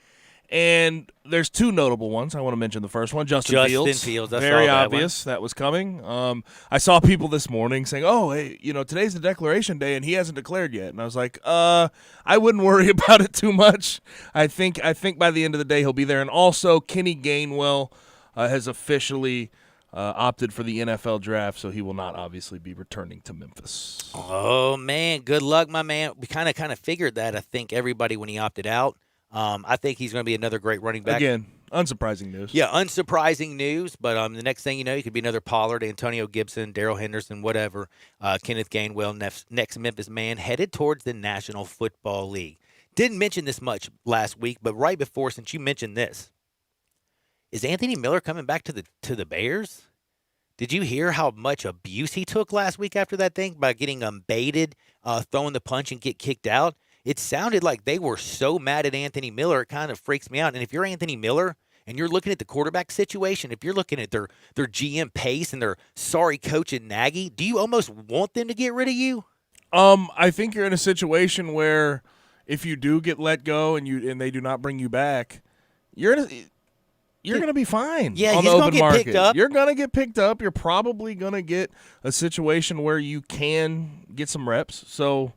And there's two notable ones. I want to mention the first one, Justin Fields. Very obvious that was coming. I saw people this morning saying, "Oh, hey, today's the declaration day, and he hasn't declared yet." And I was like, I wouldn't worry about it too much. I think by the end of the day he'll be there. And also, Kenny Gainwell has officially opted for the NFL draft, so he will not obviously be returning to Memphis. Oh man, good luck, my man. We kind of figured that. I think everybody when he opted out. I think he's going to be another great running back. Again, unsurprising news. Yeah, unsurprising news. But the next thing you know, he could be another Pollard, Antonio Gibson, Darrell Henderson, whatever. Kenneth Gainwell, next Memphis man, headed towards the National Football League. Didn't mention this much last week, but right before, since you mentioned this, is Anthony Miller coming back to the Bears? Did you hear how much abuse he took last week after that thing by getting baited, throwing the punch and get kicked out? It sounded like they were so mad at Anthony Miller, it kind of freaks me out. And if you're Anthony Miller and you're looking at the quarterback situation, if you're looking at their GM Pace and their sorry coach and Nagy, do you almost want them to get rid of you? I think you're in a situation where if you do get let go and they do not bring you back, you're going to be fine. Yeah, on he's the going open to get market. picked up. You're going to get picked up. You're probably going to get a situation where you can get some reps. So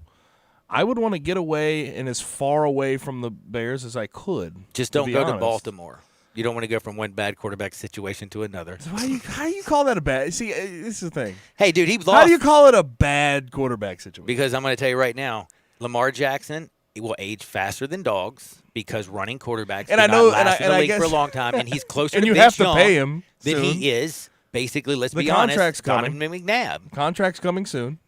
I would want to get away and as far away from the Bears as I could. Just don't go to Baltimore. You don't want to go from one bad quarterback situation to another. So how do you call that a bad? See, this is the thing. Hey, dude, he lost. How do you call it a bad quarterback situation? Because I'm going to tell you right now, Lamar Jackson will age faster than dogs because running quarterbacks and do I know, not last and in the I league guess, for a long time, and he's closer and to you Vince have to Young pay him than soon. he is. Basically, let's the be contract's honest, coming. Donovan McNabb. Contract's coming soon,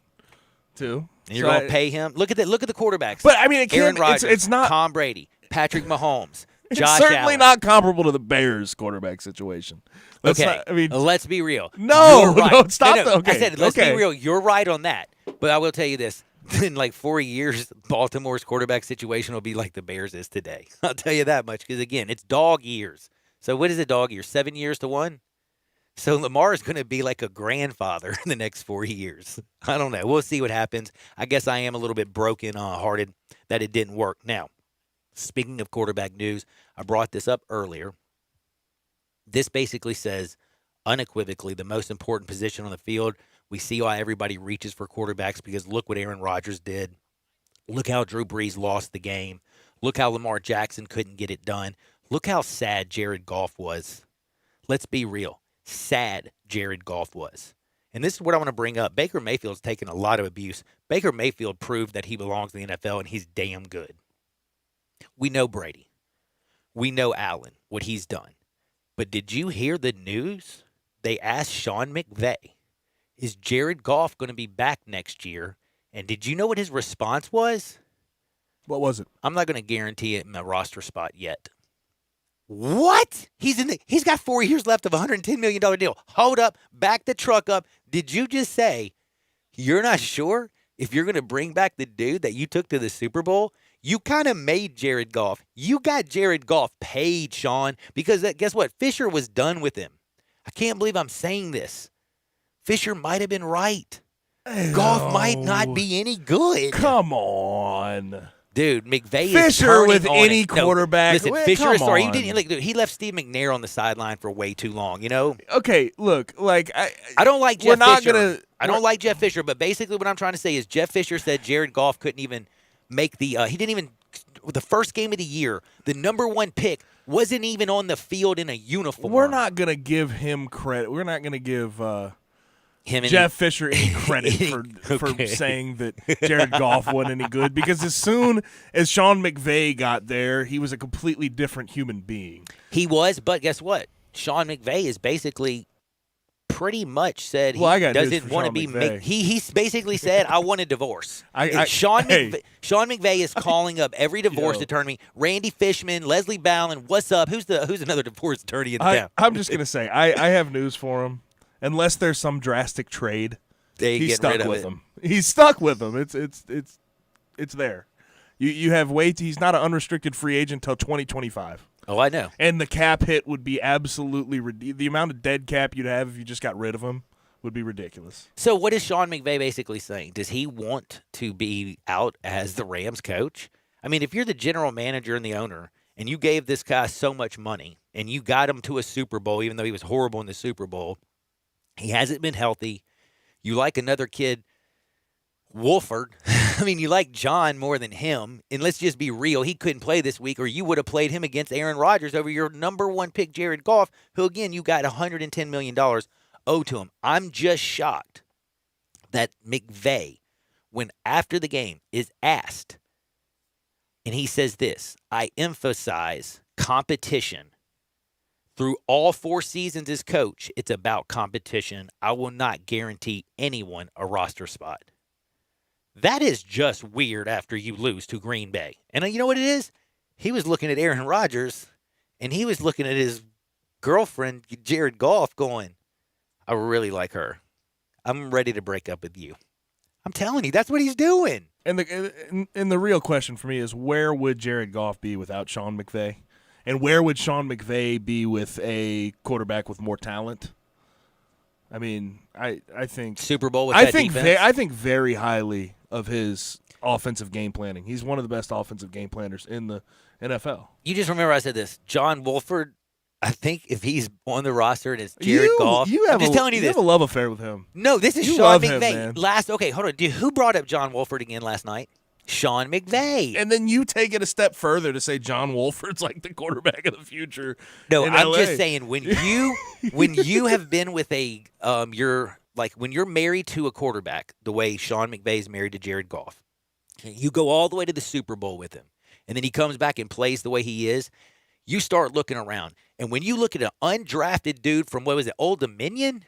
too. And you're going to pay him. Look at the quarterbacks. But I mean, it Aaron can't. Rodgers, It's not Tom Brady, Patrick Mahomes, It's Josh certainly Allen. not comparable to the Bears quarterback situation. Okay, let's be real. No, You're right. no, stop. Okay, I said let's okay. be real. You're right on that. But I will tell you this: in like 4 years, Baltimore's quarterback situation will be like the Bears is today. I'll tell you that much. Because again, it's dog years. So what is a dog year? 7 years to 1. So Lamar is going to be like a grandfather in the next 4 years. I don't know. We'll see what happens. I guess I am a little bit broken-hearted that it didn't work. Now, speaking of quarterback news, I brought this up earlier. This basically says, unequivocally, the most important position on the field. We see why everybody reaches for quarterbacks because look what Aaron Rodgers did. Look how Drew Brees lost the game. Look how Lamar Jackson couldn't get it done. Look how sad Jared Goff was. Let's be real. Sad Jared Goff was. And this is what I want to bring up. Baker Mayfield's taken a lot of abuse. Baker Mayfield proved that he belongs in the NFL, and he's damn good. We know Brady. We know Allen, what he's done. But did you hear the news they asked Sean McVay, is Jared Goff going to be back next year? And did you know what his response was? What was it? I'm not going to guarantee it in the roster spot yet. What? He's got 4 years left of a $110 million deal. Hold up. Back the truck up. Did you just say you're not sure if you're going to bring back the dude that you took to the Super Bowl? You kind of made Jared Goff. You got Jared Goff paid, Sean, because guess what? Fisher was done with him. I can't believe I'm saying this. Fisher might have been right. Goff might not be any good. Come on. Dude, McVay Fisher is turning with on any it. quarterback. No, listen, Fisher is sorry. He left Steve McNair on the sideline for way too long, you know? Okay, look, like I don't like Jeff Fisher. I don't we're- like Jeff Fisher, but basically what I'm trying to say is Jeff Fisher said Jared Goff couldn't even make the the first game of the year, the number 1 pick wasn't even on the field in a uniform. We're not going to give him credit. We're not going to give him Jeff Fisher any credit for saying that Jared Goff wasn't any good, because as soon as Sean McVay got there, he was a completely different human being. He was, but guess what? Sean McVay is basically pretty much said he I got news doesn't for want to Sean be McVay. He's basically said I want a divorce. Sean McVay is calling up every divorce attorney. Randy Fishman, Leslie Ballin, what's up? Who's another divorce attorney in town? I'm just gonna say I have news for him. Unless there's some drastic trade, he's stuck with him. He's stuck with him. It's there. You have he's not an unrestricted free agent until 2025. Oh, I know. And the cap hit would be absolutely ridiculous. The amount of dead cap you'd have if you just got rid of him would be ridiculous. So what is Sean McVay basically saying? Does he want to be out as the Rams coach? I mean, if you're the general manager and the owner, and you gave this guy so much money, and you got him to a Super Bowl, even though he was horrible in the Super Bowl, he hasn't been healthy. You like another kid, Wolford. I mean, you like John more than him. And let's just be real. He couldn't play this week, or you would have played him against Aaron Rodgers over your number 1 pick, Jared Goff, who, again, you got $110 million owed to him. I'm just shocked that McVay, when after the game is asked, and he says this, I emphasize competition. Through all 4 seasons as coach, it's about competition. I will not guarantee anyone a roster spot. That is just weird after you lose to Green Bay. And you know what it is? He was looking at Aaron Rodgers, and he was looking at his girlfriend, Jared Goff, going, I really like her. I'm ready to break up with you. I'm telling you, that's what he's doing. And the real question for me is, where would Jared Goff be without Sean McVay? And where would Sean McVay be with a quarterback with more talent? I mean, I think Super Bowl with that defense? I think very highly of his offensive game planning. He's one of the best offensive game planners in the NFL. You just remember I said this. John Wolford, I think if he's on the roster and it's Jared Goff, I'm just telling you this. You have a love affair with him. No, this is you Sean love McVay. Him, man. Okay, hold on. Who brought up John Wolford again last night? Sean McVay. And then you take it a step further to say John Wolford's like the quarterback of the future. No, in I'm LA. just saying when you have been with a when you're married to a quarterback the way Sean McVay is married to Jared Goff, you go all the way to the Super Bowl with him, and then he comes back and plays the way he is. You start looking around, and when you look at an undrafted dude from Old Dominion.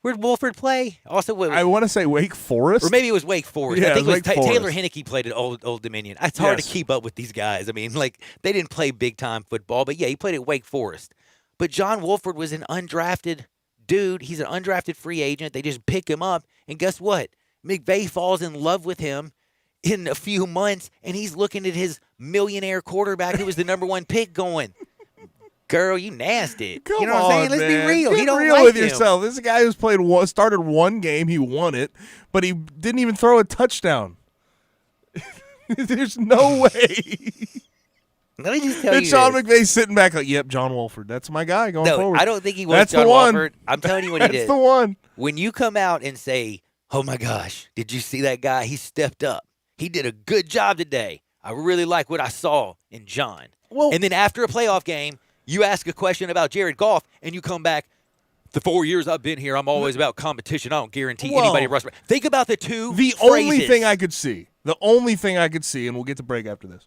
Where'd Wolford play? Also, I want to say Wake Forest. Or maybe it was Wake Forest. Yeah, I think it was Wake Forest. Taylor Heineke played at Old Dominion. It's hard to Yes. keep up with these guys. I mean, they didn't play big-time football, but, yeah, he played at Wake Forest. But John Wolford was an undrafted dude. He's an undrafted free agent. They just pick him up, and guess what? McVay falls in love with him in a few months, and he's looking at his millionaire quarterback who was the number 1 pick going, girl, you nasty. Come you know what I'm saying? Let's man. be real. Get He don't real like with him. yourself. This is a guy who's started one game, he won it, but he didn't even throw a touchdown. There's no way. Let me just tell And you Sean this. McVay's sitting back like, yep, John Wolford. That's my guy going forward. I don't think he was That's John the one. Wolford. I'm telling you what he did. That's the one. When you come out and say, oh, my gosh, did you see that guy? He stepped up. He did a good job today. I really like what I saw in John. And then after a playoff game, you ask a question about Jared Goff, and you come back, the 4 years I've been here, I'm always about competition. I don't guarantee anybody rush. Think about the two The only thing I could see, and we'll get to break after this,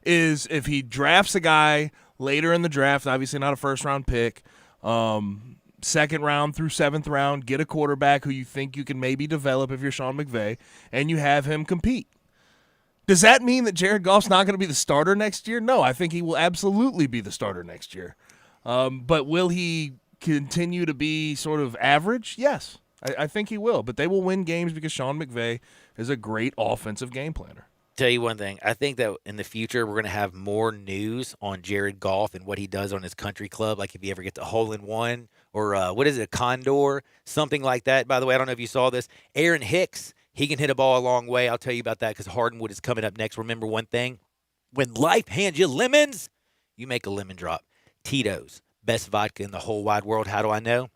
is if he drafts a guy later in the draft, obviously not a first-round pick, second round through seventh round, get a quarterback who you think you can maybe develop if you're Sean McVay, and you have him compete. Does that mean that Jared Goff's not going to be the starter next year? No, I think he will absolutely be the starter next year. But will he continue to be sort of average? Yes, I think he will. But they will win games because Sean McVay is a great offensive game planner. Tell you one thing. I think that in the future we're going to have more news on Jared Goff and what he does on his country club, like if he ever gets a hole-in-one or what is it, a condor, something like that. By the way, I don't know if you saw this. Aaron Hicks, he can hit a ball a long way. I'll tell you about that because Hardwood is coming up next. Remember one thing. When life hands you lemons, you make a lemon drop. Tito's, best vodka in the whole wide world. How do I know?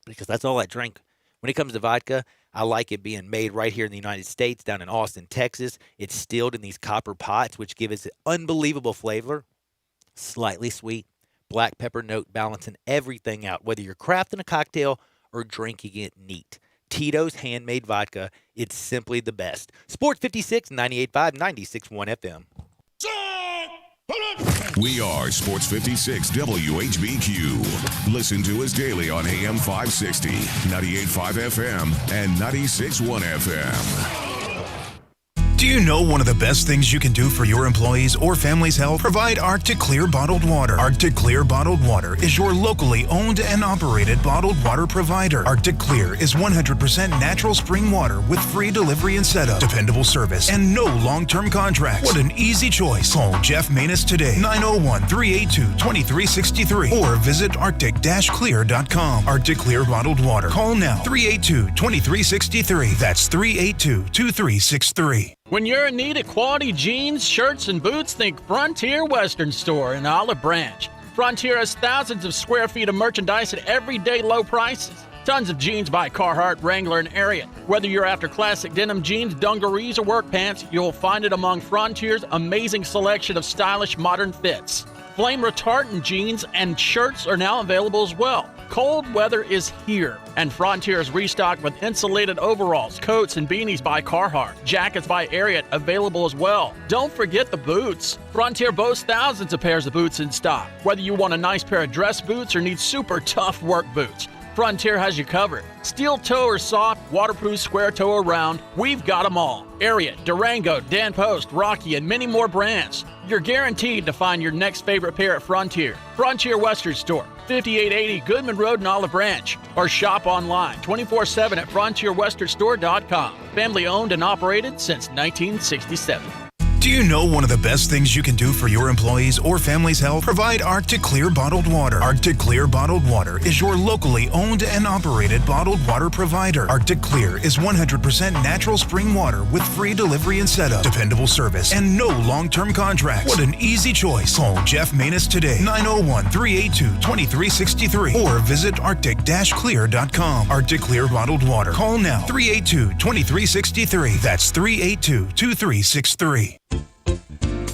Because that's all I drink. When it comes to vodka, I like it being made right here in the United States, down in Austin, Texas. It's stilled in these copper pots, which give it unbelievable flavor. Slightly sweet, black pepper note balancing everything out, whether you're crafting a cocktail or drinking it neat. Tito's handmade vodka, it's simply the best. Sports 56, 98.5, 96.1 FM. We are Sports 56 WHBQ. Listen to us daily on AM 560, 98.5 FM, and 96.1 FM. Do you know one of the best things you can do for your employees or family's health? Provide Arctic Clear bottled water. Arctic Clear bottled water is your locally owned and operated bottled water provider. Arctic Clear is 100% natural spring water with free delivery and setup, dependable service, and no long-term contracts. What an easy choice. Call Jeff Manus today, 901-382-2363, or visit arctic-clear.com. Arctic Clear bottled water. Call now, 382-2363. That's 382-2363. When you're in need of quality jeans, shirts, and boots, think Frontier Western Store in Olive Branch. Frontier has thousands of square feet of merchandise at everyday low prices. Tons of jeans by Carhartt, Wrangler, and Ariat. Whether you're after classic denim jeans, dungarees, or work pants, you'll find it among Frontier's amazing selection of stylish modern fits. Flame retardant jeans and shirts are now available as well. Cold weather is here, and Frontier is restocked with insulated overalls, coats, and beanies by Carhartt. Jackets by Ariat available as well. Don't forget the boots. Frontier boasts thousands of pairs of boots in stock. Whether you want a nice pair of dress boots or need super tough work boots, Frontier has you covered. Steel toe or soft, waterproof, square toe or round, we've got them all. Ariat, Durango, Dan Post, Rocky, and many more brands. You're guaranteed to find your next favorite pair at Frontier. Frontier Western Store, 5880 Goodman Road in Olive Branch. Or shop online 24/7 at FrontierWesternStore.com. Family owned and operated since 1967. Do you know one of the best things you can do for your employees or family's health? Provide Arctic Clear bottled water. Arctic Clear bottled water is your locally owned and operated bottled water provider. Arctic Clear is 100% natural spring water with free delivery and setup, dependable service, and no long-term contracts. What an easy choice. Call Jeff Manus today, 901-382-2363, or visit arctic-clear.com. Arctic Clear bottled water. Call now, 382-2363. That's 382-2363.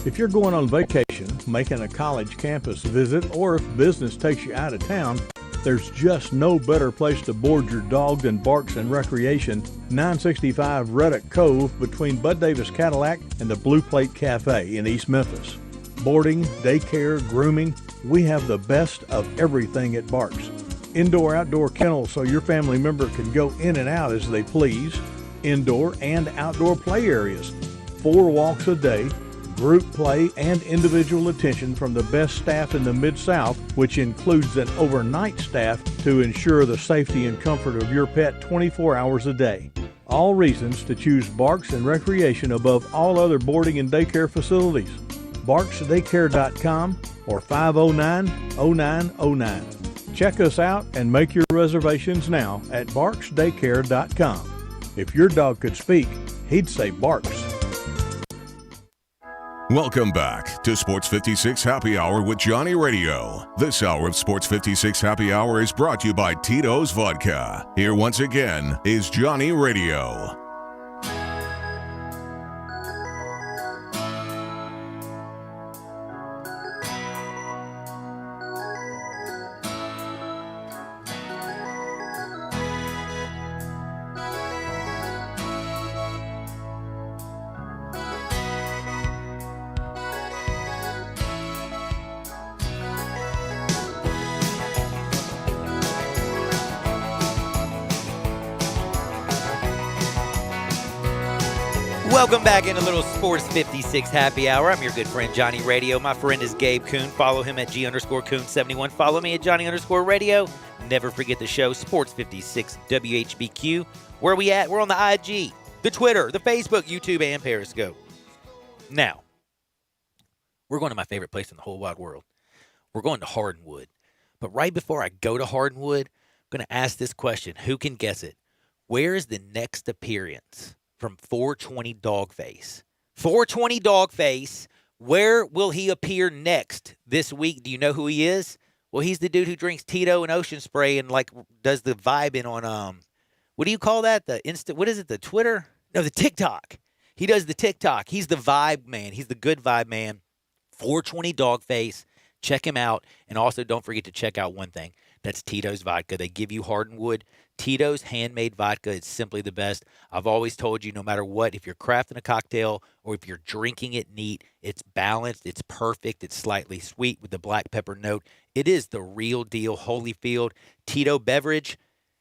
If you're going on vacation, making a college campus visit, or if business takes you out of town, there's just no better place to board your dog than Barks and Recreation, 965 Reddick Cove between Bud Davis Cadillac and the Blue Plate Cafe in East Memphis. Boarding, daycare, grooming, we have the best of everything at Barks. Indoor-outdoor kennels so your family member can go in and out as they please. Indoor and outdoor play areas. 4 walks a day, group play, and individual attention from the best staff in the Mid-South, which includes an overnight staff to ensure the safety and comfort of your pet 24 hours a day. All reasons to choose Barks and Recreation above all other boarding and daycare facilities. BarksDaycare.com or 509-0909. Check us out and make your reservations now at BarksDaycare.com. If your dog could speak, he'd say Barks. Welcome back to Sports 56 Happy Hour with Johnny Radio. This hour of Sports 56 Happy Hour is brought to you by Tito's Vodka. Here once again is Johnny Radio. Welcome back in a little Sports 56 Happy Hour. I'm your good friend, Johnny Radio. My friend is Gabe Kuhn. Follow him at G_Kuhn71. Follow me at Johnny_Radio. Never forget the show, Sports 56 WHBQ. Where are we at? We're on the IG, the Twitter, the Facebook, YouTube, and Periscope. Now, we're going to my favorite place in the whole wide world. We're going to Hardinwood. But right before I go to Hardinwood, I'm going to ask this question. Who can guess it? Where is the next appearance from 420 Dogface? 420 Dogface, where will he appear next this week? Do you know who he is? Well, he's the dude who drinks Tito and Ocean Spray and like does the vibing on what do you call that? What is it? The Twitter? No, the TikTok. He does the TikTok. He's the vibe man. He's the good vibe man. 420 Dogface. Check him out. And also don't forget to check out one thing. That's Tito's Vodka. They give you Hardinwood. Tito's handmade vodka is simply the best. I've always told you, no matter what, if you're crafting a cocktail or if you're drinking it neat, it's balanced, it's perfect, it's slightly sweet with the black pepper note. It is the real deal, Holyfield. Tito Beverage.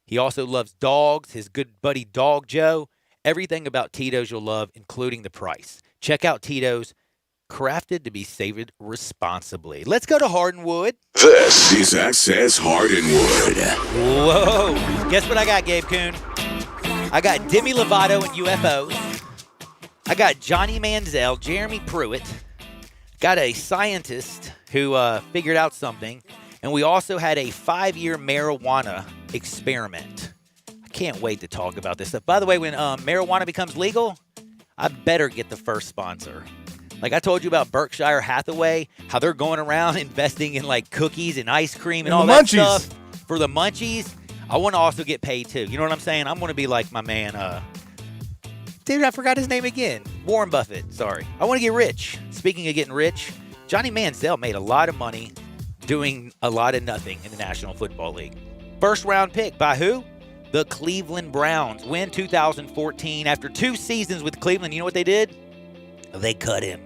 He also loves dogs, his good buddy Dog Joe. Everything about Tito's you'll love, including the price. Check out Tito's. Crafted to be savored responsibly. Let's go to Hardinwood. This is Access Hardinwood. Whoa. Guess what I got, Gabe Kuhn? I got Demi Lovato and UFOs. I got Johnny Manziel, Jeremy Pruitt. Got a scientist who figured out something. And we also had a 5-year marijuana experiment. I can't wait to talk about this stuff. By the way, when marijuana becomes legal, I better get the first sponsor. Like I told you about Berkshire Hathaway, how they're going around investing in like cookies and ice cream and all that stuff for the munchies. I want to also get paid too. You know what I'm saying? I'm going to be like my man, dude, I forgot his name again. Warren Buffett, sorry. I want to get rich. Speaking of getting rich, Johnny Manziel made a lot of money doing a lot of nothing in the National Football League. First round pick by who? The Cleveland Browns. Win 2014. After 2 seasons with Cleveland, you know what they did? They cut him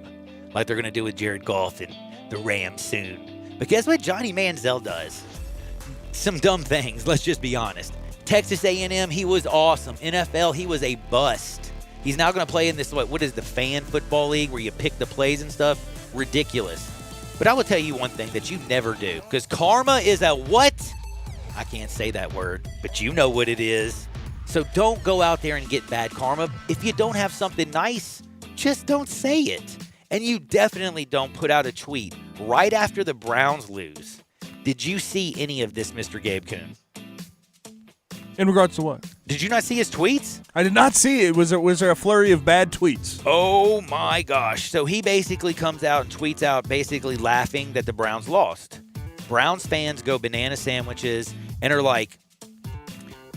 like they're going to do with Jared Goff and the Rams soon. But guess what Johnny Manziel does? Some dumb things, let's just be honest. Texas A&M, he was awesome. NFL, he was a bust. He's now going to play in this, what is the fan football league where you pick the plays and stuff? Ridiculous. But I will tell you one thing that you never do, because karma is a what? I can't say that word, but you know what it is. So don't go out there and get bad karma. If you don't have something nice, just don't say it. And you definitely don't put out a tweet right after the Browns lose. Did you see any of this, Mr. Gabe Kuhn? In regards to what? Did you not see his tweets? I did not see it. Was there a flurry of bad tweets? Oh, my gosh. So he basically comes out and tweets out basically laughing that the Browns lost. Browns fans go banana sandwiches and are like,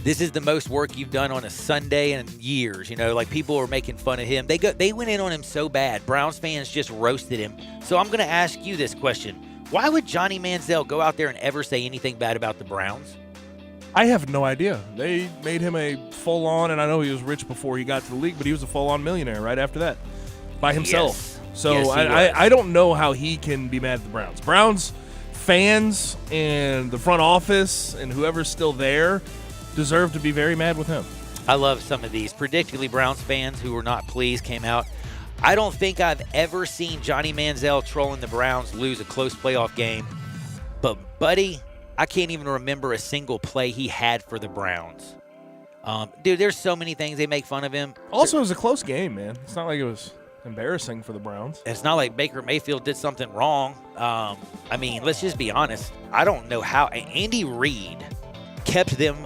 this is the most work you've done on a Sunday in years. You know, like people are making fun of him. They went in on him so bad. Browns fans just roasted him. So I'm going to ask you this question. Why would Johnny Manziel go out there and ever say anything bad about the Browns? I have no idea. They made him a full-on, and I know he was rich before he got to the league, but he was a full-on millionaire right after that by himself. Yes. So yes, I don't know how he can be mad at the Browns. Browns fans and the front office and whoever's still there deserve to be very mad with him. I love some of these. Predictably, Browns fans who were not pleased came out. I don't think I've ever seen Johnny Manziel trolling the Browns lose a close playoff game. But, buddy, I can't even remember a single play he had for the Browns. Dude, there's so many things they make fun of him. Also, it was a close game, man. It's not like it was embarrassing for the Browns. It's not like Baker Mayfield did something wrong. I mean, let's just be honest. I don't know how. Andy Reid kept them.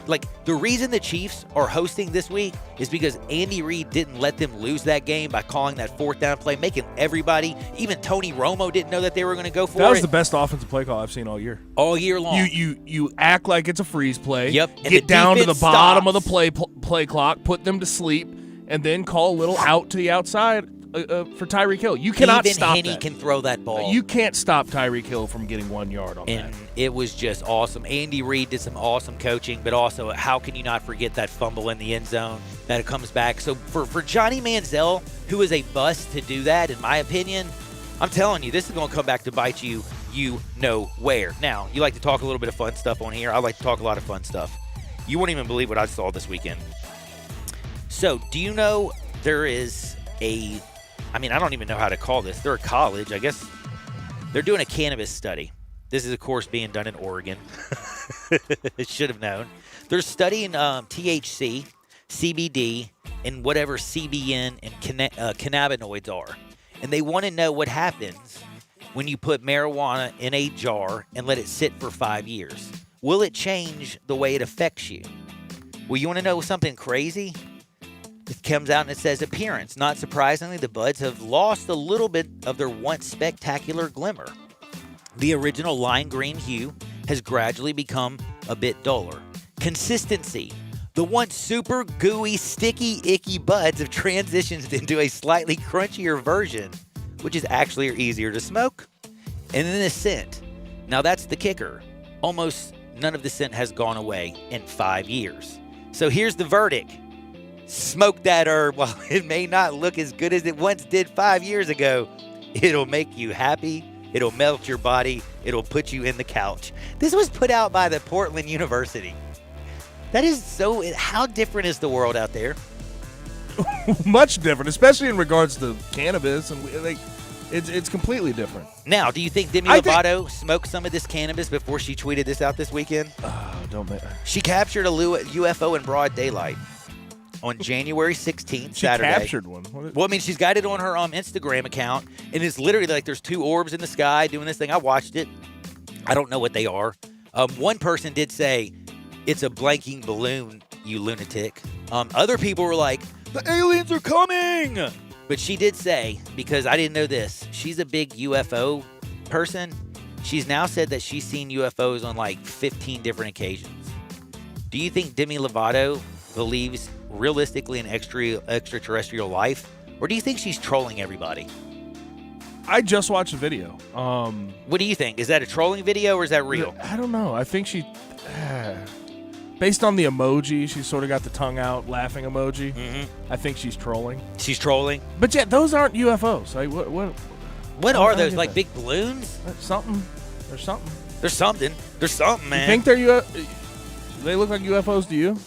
Like, the reason the Chiefs are hosting this week is because Andy Reid didn't let them lose that game by calling that 4th down play, making everybody, even Tony Romo didn't know that they were going to go for it. That was the best offensive play call I've seen all year. All year long. You act like it's a freeze play. Yep. And get down to the bottom of the play clock, put them to sleep, and then call a little out to the outside for Tyreek Hill. You cannot stop that. Even Henny can throw that ball. You can't stop Tyreek Hill from getting 1 yard on that. And it was just awesome. Andy Reid did some awesome coaching, but also how can you not forget that fumble in the end zone that it comes back? So for Johnny Manziel, who is a bust to do that, in my opinion, I'm telling you, this is going to come back to bite you, you know where. Now, you like to talk a little bit of fun stuff on here. I like to talk a lot of fun stuff. You won't even believe what I saw this weekend. So, do you know there is I don't even know how to call this. They're a college. I guess they're doing a cannabis study. This is, of course, being done in Oregon. Should have known. They're studying THC, CBD, and whatever CBN and cannabinoids are. And they want to know what happens when you put marijuana in a jar and let it sit for 5 years. Will it change the way it affects you? Well, you want to know something crazy? It comes out and it says appearance. Not surprisingly, the buds have lost a little bit of their once spectacular glimmer. The original lime green hue has gradually become a bit duller. Consistency. The once super gooey, sticky, icky buds have transitioned into a slightly crunchier version, which is actually easier to smoke. And then the scent. Now that's the kicker. Almost none of the scent has gone away in 5 years. So here's the verdict. Smoke that herb. While it may not look as good as it once did 5 years ago, it'll make you happy. It'll melt your body. It'll put you in the couch. This was put out by the Portland University. That is so... How different is the world out there? Much different, especially in regards to cannabis. And it's completely different. Now, do you think Demi Lovato smoked some of this cannabis before she tweeted this out this weekend? Don't make... She captured a UFO in broad daylight on January 16th, Saturday. She captured one? Well, I mean, she's got it on her Instagram account, and it's literally like there's two orbs in the sky doing this thing. I watched it. I don't know what they are. One person did say, it's a blanking balloon, you lunatic. Other people were like, the aliens are coming! But she did say, because I didn't know this, she's a big UFO person. She's now said that she's seen UFOs on like 15 different occasions. Do you think Demi Lovato believes realistically in extraterrestrial life? Or do you think she's trolling everybody? I just watched the video. What do you think? Is that a trolling video or is that real? I don't know. I think she... based on the emoji, she's sort of got the tongue out laughing emoji. Mm-hmm. I think she's trolling. She's trolling? But yeah, those aren't UFOs. Like, what are those? Like big balloons? Something. There's something. There's something. There's something, man. You think they're they look like UFOs to you?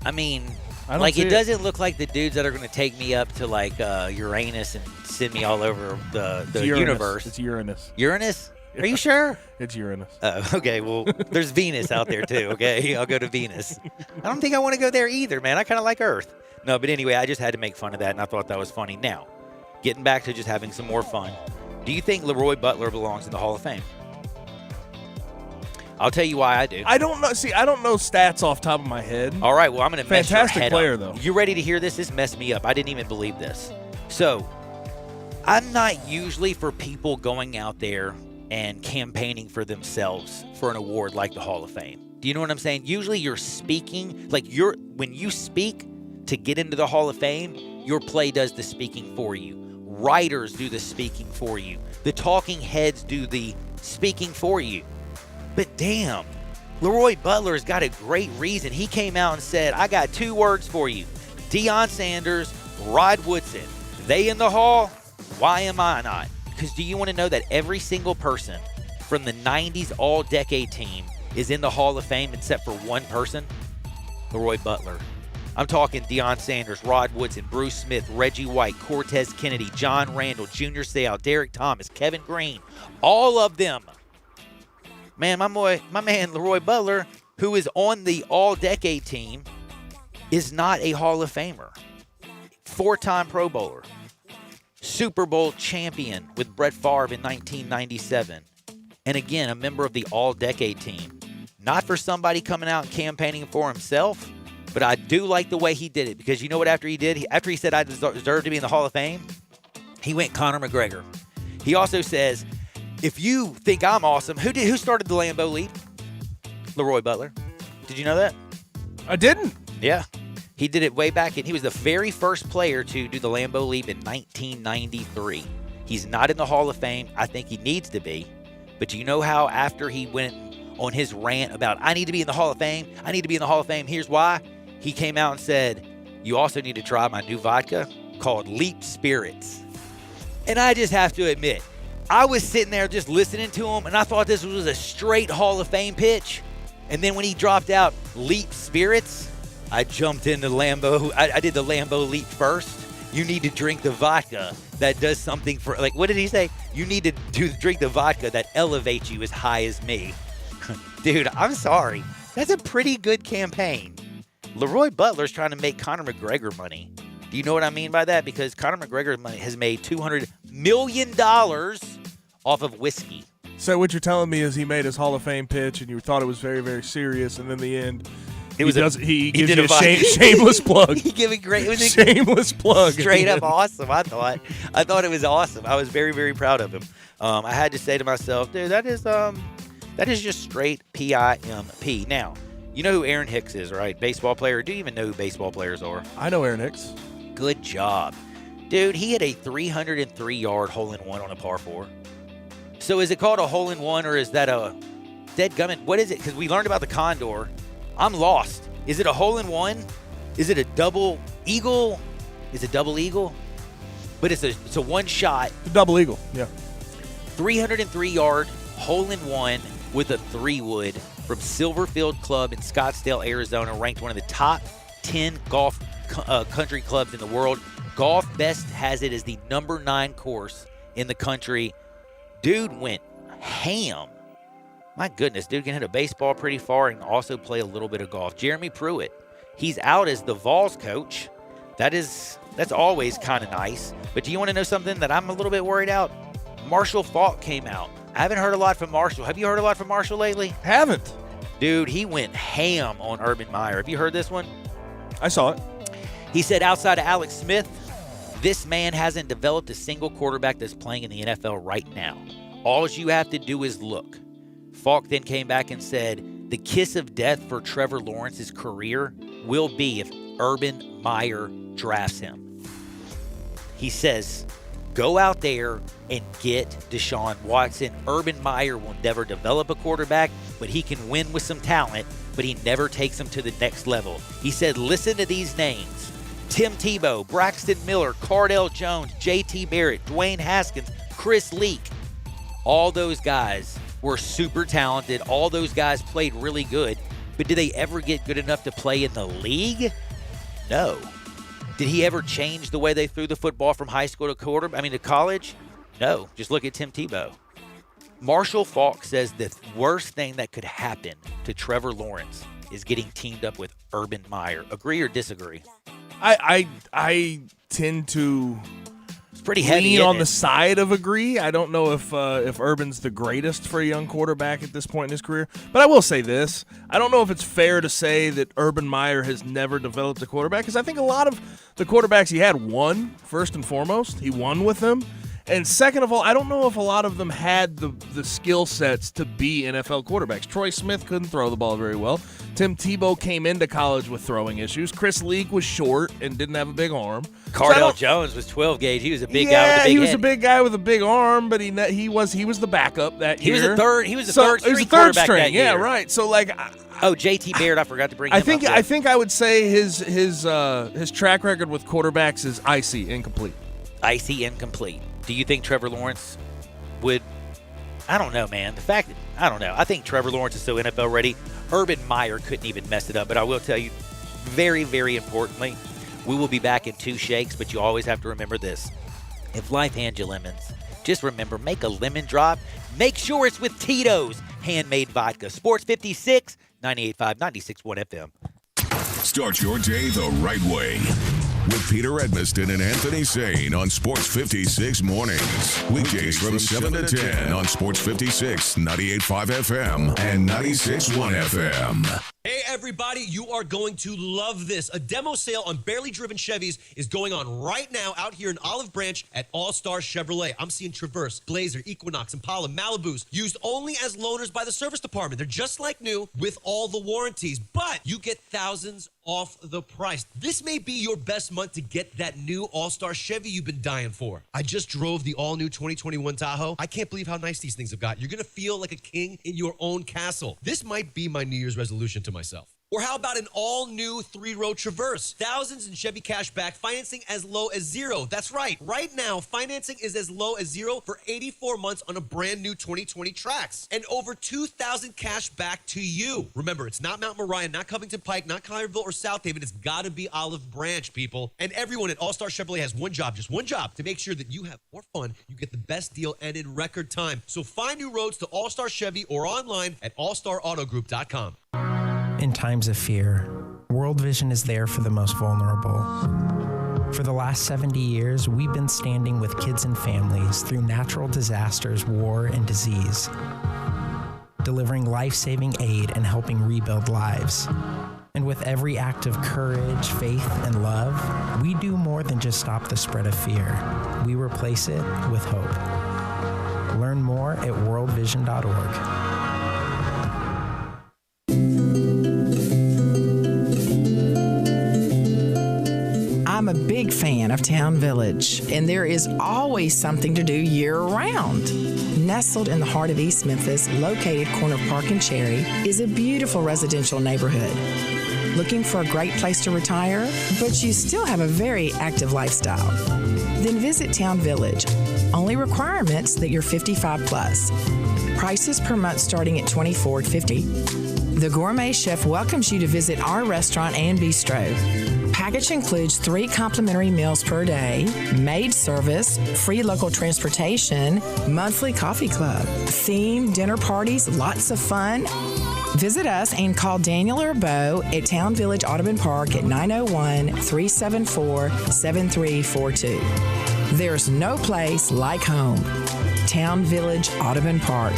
I mean, like it doesn't look like the dudes that are going to take me up to like Uranus and send me all over the universe. It's Uranus. Uranus? Are you sure? It's Uranus. Okay, well, there's Venus out there too, okay? I'll go to Venus. I don't think I want to go there either, man. I kind of like Earth. No, but anyway, I just had to make fun of that, and I thought that was funny. Now, getting back to just having some more fun, do you think Leroy Butler belongs in the Hall of Fame? I'll tell you why I do. I don't know. See, I don't know stats off the top of my head. All right, well, I'm going to mess your head up. Fantastic player, though. You ready to hear this? This messed me up. I didn't even believe this. So, I'm not usually for people going out there and campaigning for themselves for an award like the Hall of Fame. Do you know what I'm saying? Usually you're speaking, like when you speak to get into the Hall of Fame, your play does the speaking for you. Writers do the speaking for you. The talking heads do the speaking for you. But damn, Leroy Butler's got a great reason. He came out and said, I got 2 words for you. Deion Sanders, Rod Woodson. They in the Hall? Why am I not? Because do you want to know that every single person from the 90s All-Decade team is in the Hall of Fame except for one person? Leroy Butler. I'm talking Deion Sanders, Rod Woodson, Bruce Smith, Reggie White, Cortez Kennedy, John Randall, Junior Seau, Derek Thomas, Kevin Green. All of them. Man, my man Leroy Butler, who is on the All-Decade team, is not a Hall of Famer. 4-time Pro Bowler. Super Bowl champion with Brett Favre in 1997. And again, a member of the All-Decade team. Not for somebody coming out and campaigning for himself, but I do like the way he did it. Because you know what after he did? After he said, I deserve to be in the Hall of Fame, he went Conor McGregor. He also says, if you think I'm awesome, who started the Lambeau Leap? Leroy Butler. Did you know that? I didn't. Yeah. He did it way back, and he was the very first player to do the Lambeau Leap in 1993. He's not in the Hall of Fame. I think he needs to be. But you know how after he went on his rant about, I need to be in the Hall of Fame, I need to be in the Hall of Fame, here's why. He came out and said, you also need to try my new vodka called Leap Spirits. And I just have to admit, I was sitting there just listening to him, and I thought this was a straight Hall of Fame pitch. And then when he dropped out Leap Spirits, I jumped in the Lambo. I did the Lambo Leap first. You need to drink the vodka that does something for, like, what did he say? You need to drink the vodka that elevates you as high as me. Dude, I'm sorry. That's a pretty good campaign. Leroy Butler's trying to make Conor McGregor money. Do you know what I mean by that? Because Conor McGregor has made $200 million off of whiskey. So what you're telling me is he made his Hall of Fame pitch, and you thought it was very, very serious, and in the end, he gives you a shameless plug. He gave a great, it was a shameless plug. Straight up awesome. I thought it was awesome. I was very, very proud of him. I had to say to myself, dude, that is just straight PIMP. Now, you know who Aaron Hicks is, right? Baseball player. Do you even know who baseball players are? I know Aaron Hicks. Good job. Dude, he hit a 303-yard hole-in-one on a par 4. So is it called a hole-in-one, or is that a dead gummit? What is it? Because we learned about the Condor. I'm lost. Is it a hole-in-one? Is it a double eagle? Is it double eagle? But it's a one shot. The double eagle, yeah. 303-yard hole-in-one with a 3-wood from Silverfield Club in Scottsdale, Arizona, ranked one of the top 10 golf country clubs in the world. Golf Best has it as the number 9 course in the country. Dude went ham. My goodness, dude can hit a baseball pretty far and also play a little bit of golf. Jeremy Pruitt, he's out as the Vols coach. That's always kind of nice. But do you want to know something that I'm a little bit worried about? Marshall Faulk came out. I haven't heard a lot from Marshall. Have you heard a lot from Marshall lately? Haven't. Dude, he went ham on Urban Meyer. Have you heard this one? I saw it. He said outside of Alex Smith, this man hasn't developed a single quarterback that's playing in the NFL right now. All you have to do is look. Falk then came back and said, the kiss of death for Trevor Lawrence's career will be if Urban Meyer drafts him. He says, go out there and get Deshaun Watson. Urban Meyer will never develop a quarterback, but he can win with some talent, but he never takes him to the next level. He said, listen to these names. Tim Tebow, Braxton Miller, Cardell Jones, J.T. Barrett, Dwayne Haskins, Chris Leak. All those guys were super talented. All those guys played really good. But did they ever get good enough to play in the league? No. Did he ever change the way they threw the football from high school to college? No. Just look at Tim Tebow. Marshall Faulk says the worst thing that could happen to Trevor Lawrence is getting teamed up with Urban Meyer. Agree or disagree? I tend to pretty heavy lean on the side of agree. I don't know if Urban's the greatest for a young quarterback at this point in his career. But I will say this. I don't know if it's fair to say that Urban Meyer has never developed a quarterback, because I think a lot of the quarterbacks he had won, first and foremost. He won with them. And second of all, I don't know if a lot of them had the skill sets to be NFL quarterbacks. Troy Smith couldn't throw the ball very well. Tim Tebow came into college with throwing issues. Chris Leak was short and didn't have a big arm. Cardell Jones was 12 gauge. He was a big guy with a big head. He was a big guy with a big arm, but he was the backup that year. He was the third string quarterback that year. Yeah, right. So like, J.T. Barrett, I forgot to bring him up. I think I would say his track record with quarterbacks is icy, incomplete. Icy, incomplete. Do you think Trevor Lawrence would? I don't know, man. I don't know. I think Trevor Lawrence is so NFL ready. Urban Meyer couldn't even mess it up. But I will tell you, very, very importantly, we will be back in 2 shakes, but you always have to remember this. If life hands you lemons, just remember, make a lemon drop. Make sure it's with Tito's handmade vodka. Sports 56, 98.5, 96.1 FM. Start your day the right way with Peter Edmiston and Anthony Sane on Sports 56 Mornings. Weekdays from 7 to 10 on Sports 56, 98.5 FM and 96.1 FM. Hey everybody, you are going to love this. A demo sale on barely driven Chevys is going on right now out here in Olive Branch at All Star Chevrolet. I'm seeing Traverse, Blazer, Equinox, Impala, Malibus used only as loaners by the service department. They're just like new with all the warranties, but you get thousands off the price. This may be your best month to get that new All-Star Chevy you've been dying for. I just drove the all-new 2021 Tahoe. I can't believe how nice these things have got. You're going to feel like a king in your own castle. This might be my New Year's resolution to myself. Or how about an all-new 3-row Traverse? Thousands in Chevy Cashback, financing as low as $0. That's right. Right now, financing is as low as $0 for 84 months on a brand new 2020 Trax. And over $2,000 cash back to you. Remember, it's not Mount Moriah, not Covington Pike, not Collierville or South Haven. It's got to be Olive Branch, people. And everyone at All-Star Chevrolet has one job, just one job, to make sure that you have more fun, you get the best deal, and in record time. So find new roads to All-Star Chevy or online at allstarautogroup.com. In times of fear, World Vision is there for the most vulnerable. For the last 70 years, we've been standing with kids and families through natural disasters, war, and disease, delivering life-saving aid and helping rebuild lives. And with every act of courage, faith, and love, we do more than just stop the spread of fear. We replace it with hope. Learn more at worldvision.org. I'm a big fan of Town Village, and there is always something to do year-round. Nestled in the heart of East Memphis, located corner of Park and Cherry, is a beautiful residential neighborhood. Looking for a great place to retire, but you still have a very active lifestyle? Then visit Town Village. Only requirements that you're 55 plus. Prices per month starting at $24.50. The Gourmet Chef welcomes you to visit our restaurant and bistro. Package includes 3 complimentary meals per day, maid service, free local transportation, monthly coffee club, themed dinner parties, lots of fun. Visit us and call Daniel or Bo at Town Village Audubon Park at 901-374-7342. There's no place like home. Town Village Audubon Park.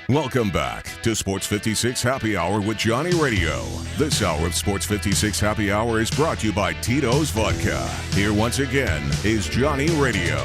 Welcome back to Sports 56 Happy Hour with Johnny Radio. This hour of Sports 56 Happy Hour is brought to you by Tito's Vodka. Here once again is Johnny Radio.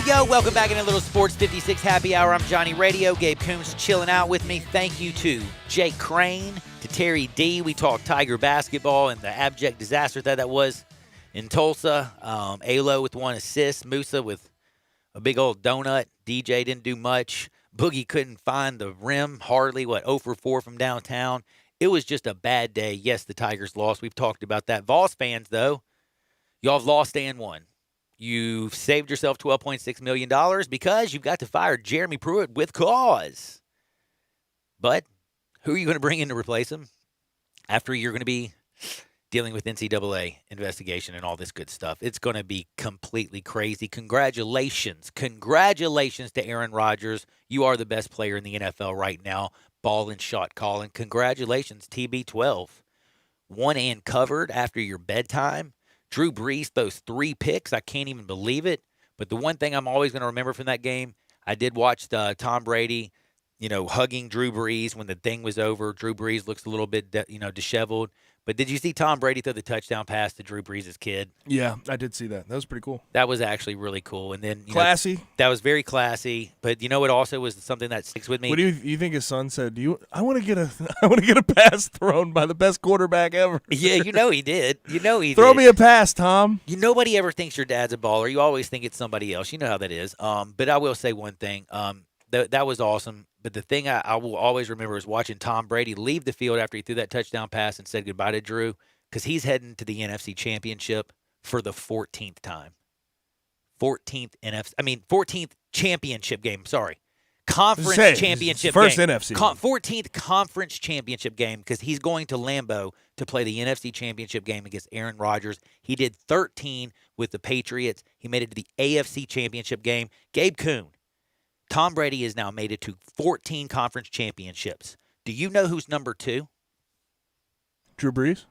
Yo, welcome back in a little Sports 56 Happy Hour. I'm Johnny Radio. Gabe Coombs chilling out with me. Thank you to Jake Crane, to Terry D. We talked Tiger basketball and the abject disaster that was in Tulsa. Alo with 1 assist. Musa with a big old donut. DJ didn't do much. Boogie couldn't find the rim hardly. 0 for 4 from downtown. It was just a bad day. Yes, the Tigers lost. We've talked about that. Vols fans, though, y'all have lost and won. You've saved yourself $12.6 million because you've got to fire Jeremy Pruitt with cause. But who are you going to bring in to replace him after you're going to be dealing with NCAA investigation and all this good stuff? It's going to be completely crazy. Congratulations. Congratulations to Aaron Rodgers. You are the best player in the NFL right now. Ball and shot calling. Congratulations, TB12. Won and covered after your bedtime. Drew Brees throws 3 picks. I can't even believe it. But the one thing I'm always going to remember from that game, I did watch Tom Brady, hugging Drew Brees when the thing was over. Drew Brees looks a little bit, disheveled. But did you see Tom Brady throw the touchdown pass to Drew Brees' kid? Yeah, I did see that. That was pretty cool. That was actually really cool. And then classy. That was very classy. But it also was something that sticks with me. What do you think his son said? I want to get a pass thrown by the best quarterback ever. Yeah, he did. Throw me a pass, Tom. Nobody ever thinks your dad's a baller. You always think it's somebody else. You know how that is. But I will say one thing. That was awesome. But the thing I will always remember is watching Tom Brady leave the field after he threw that touchdown pass and said goodbye to Drew, because he's heading to the NFC Championship for the 14th time. 14th championship game. Sorry. Conference championship first game. NFC. 14th conference championship game, because he's going to Lambeau to play the NFC Championship game against Aaron Rodgers. He did 13 with the Patriots. He made it to the AFC Championship game. Gabe Kuhn. Tom Brady has now made it to 14 conference championships. Do you know who's number 2? Drew Brees?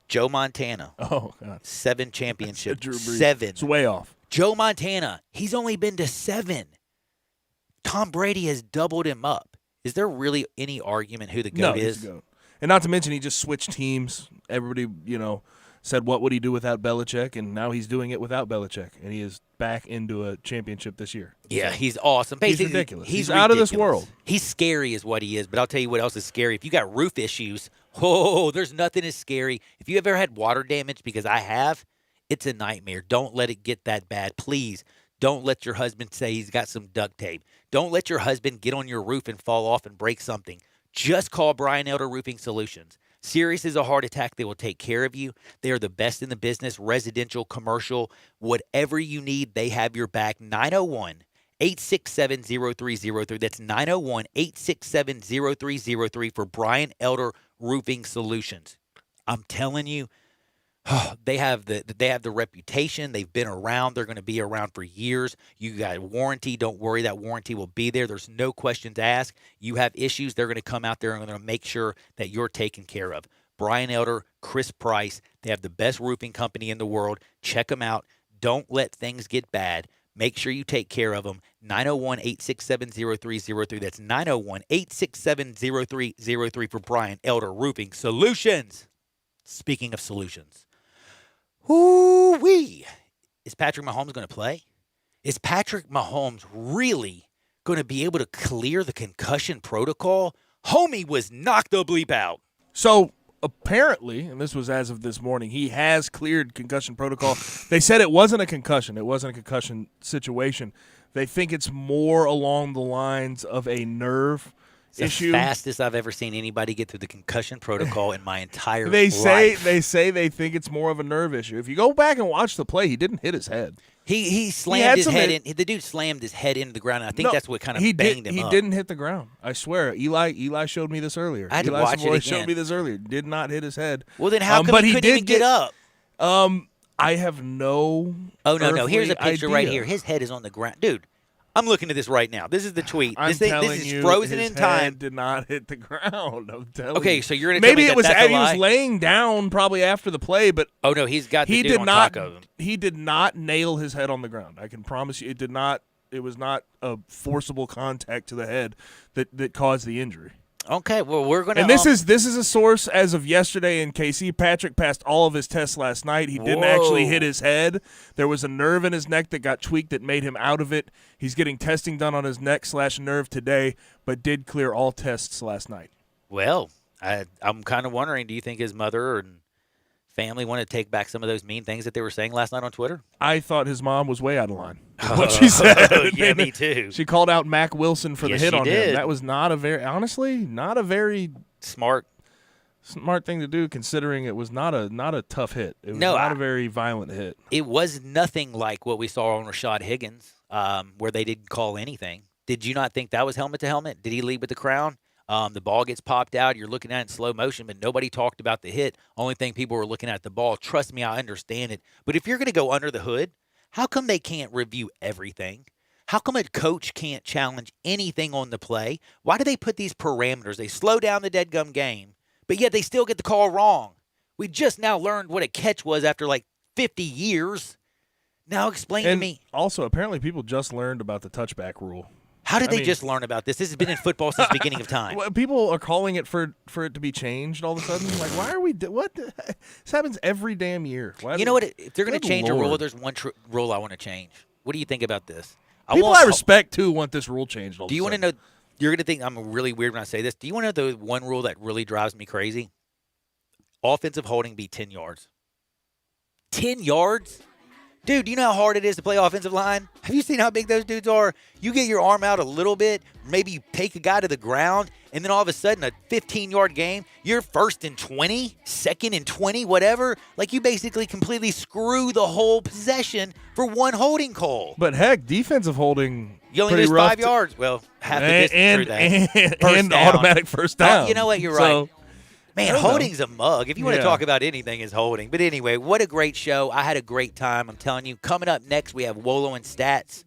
Joe Montana. Oh, God. 7 championships. Drew Brees. 7. It's way off. Joe Montana, he's only been to 7. Tom Brady has doubled him up. Is there really any argument who the No, GOAT he's is? the GOAT. And not to mention, he just switched teams. Everybody, said, what would he do without Belichick? And now he's doing it without Belichick. And he is back into a championship this year. Yeah, So, he's awesome. Basically, he's ridiculous. He's out of this ridiculous. world. He's scary is what he is. But I'll tell you what else is scary. If you got roof issues, there's nothing as scary. If you ever had water damage, because I have, it's a nightmare. Don't let it get that bad. Please don't let your husband say he's got some duct tape. Don't let your husband get on your roof and fall off and break something. Just call Brian Elder Roofing Solutions. Serious as a heart attack, they will take care of you. They are the best in the business, residential, commercial, whatever you need, they have your back. 901-867-0303. That's 901-867-0303 for Brian Elder Roofing Solutions. I'm telling you, they have the reputation. They've been around. They're going to be around for years. You got a warranty. Don't worry, that warranty will be there. There's no questions asked. You have issues, they're going to come out there and they're going to make sure that you're taken care of. Brian Elder, Chris Price, they have the best roofing company in the world. Check them out. Don't let things get bad. Make sure you take care of them. 901-867-0303. That's 901-867-0303 for Brian Elder Roofing Solutions. Speaking of solutions. Woo-wee. Is Patrick Mahomes going to play? Is Patrick Mahomes really going to be able to clear the concussion protocol? Homie was knocked the bleep out. So apparently, and this was as of this morning, he has cleared concussion protocol. They said it wasn't a concussion. It wasn't a concussion situation. They think it's more along the lines of a nerve issue. The fastest I've ever seen anybody get through the concussion protocol in my entire life. They say they think it's more of a nerve issue. If you go back and watch the play, he didn't hit his head. He slammed his head in. The dude slammed his head into the ground, and I think that's what kind of banged him up. He didn't hit the ground. I swear. Eli showed me this earlier. I had to Eli watch it again. showed me this earlier. Did not hit his head. Well, then how come he couldn't even get up? I have no. Oh no! Here's a picture right idea. here. His head is on the ground, dude. I'm looking at this right now. This is the tweet. I'm This telling is you, frozen his in time. Head did not hit the ground. I'm telling Okay, you. so you're gonna maybe tell me that's a he lie? was laying down probably after the play, but oh no, he's got the he dude did on not. top of him. He did not nail his head on the ground. I can promise you, it did not. It was not a forcible contact to the head that caused the injury. Okay, well we're gonna. And this is a source as of yesterday in KC. Patrick passed all of his tests last night. He didn't actually hit his head. There was a nerve in his neck that got tweaked that made him out of it. He's getting testing done on his neck/nerve today, but did clear all tests last night. Well, I'm kind of wondering. Do you think his mother and family want to take back some of those mean things that they were saying last night on Twitter? I thought his mom was way out of line. What she said. Yeah, me too. She called out Mac Wilson for the Yes, hit she on did. him. That was not a very smart thing to do, considering it was not a tough hit. It was not a very violent hit. It was nothing like what we saw on Rashad Higgins, where they didn't call anything. Did you not think that was helmet to helmet? Did he lead with the crown? The ball gets popped out. You're looking at it in slow motion, but nobody talked about the hit. Only thing people were looking at the ball. Trust me, I understand it. But if you're going to go under the hood, how come they can't review everything? How come a coach can't challenge anything on the play? Why do they put these parameters? They slow down the deadgum game, but yet they still get the call wrong. We just now learned what a catch was after like 50 years. Now explain to me. Also, apparently people just learned about the touchback rule. How did they just learn about this? This has been in football since the beginning of time. Well, people are calling it for it to be changed all of a sudden. Like, why are we? This happens every damn year. You know what? If they're going to Good change a rule, Lord. there's one rule I want to change. What do you think about this? People I respect too want this rule changed. Do you want to know? You're going to think I'm really weird when I say this. Do you want to know the one rule that really drives me crazy? Offensive holding be 10 yards. 10 yards? Dude, do you know how hard it is to play offensive line? Have you seen how big those dudes are? You get your arm out a little bit, maybe you take a guy to the ground, and then all of a sudden, a 15-yard game, you're 1st and 20, 2nd and 20, whatever. Like, you basically completely screw the whole possession for one holding call. But heck, defensive holding. You only pretty lose rough 5 yards. Well, half the distance through that. And automatic first down. You know what? You're So, right. Man, I don't know. holding's a mug. If you want to Yeah. talk about anything, it's holding. But anyway, what a great show. I had a great time. I'm telling you. Coming up next, we have Wolo and Stats.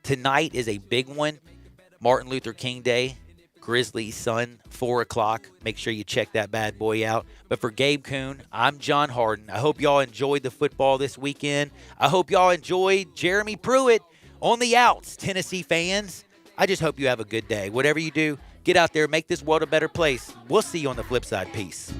Tonight is a big one. Martin Luther King Day. Grizzlies Sun, 4 o'clock. Make sure you check that bad boy out. But for Gabe Kuhn, I'm John Harden. I hope y'all enjoyed the football this weekend. I hope y'all enjoyed Jeremy Pruitt on the outs, Tennessee fans. I just hope you have a good day. Whatever you do, Get out there, make this world a better place. We'll see you on the flip side. Peace.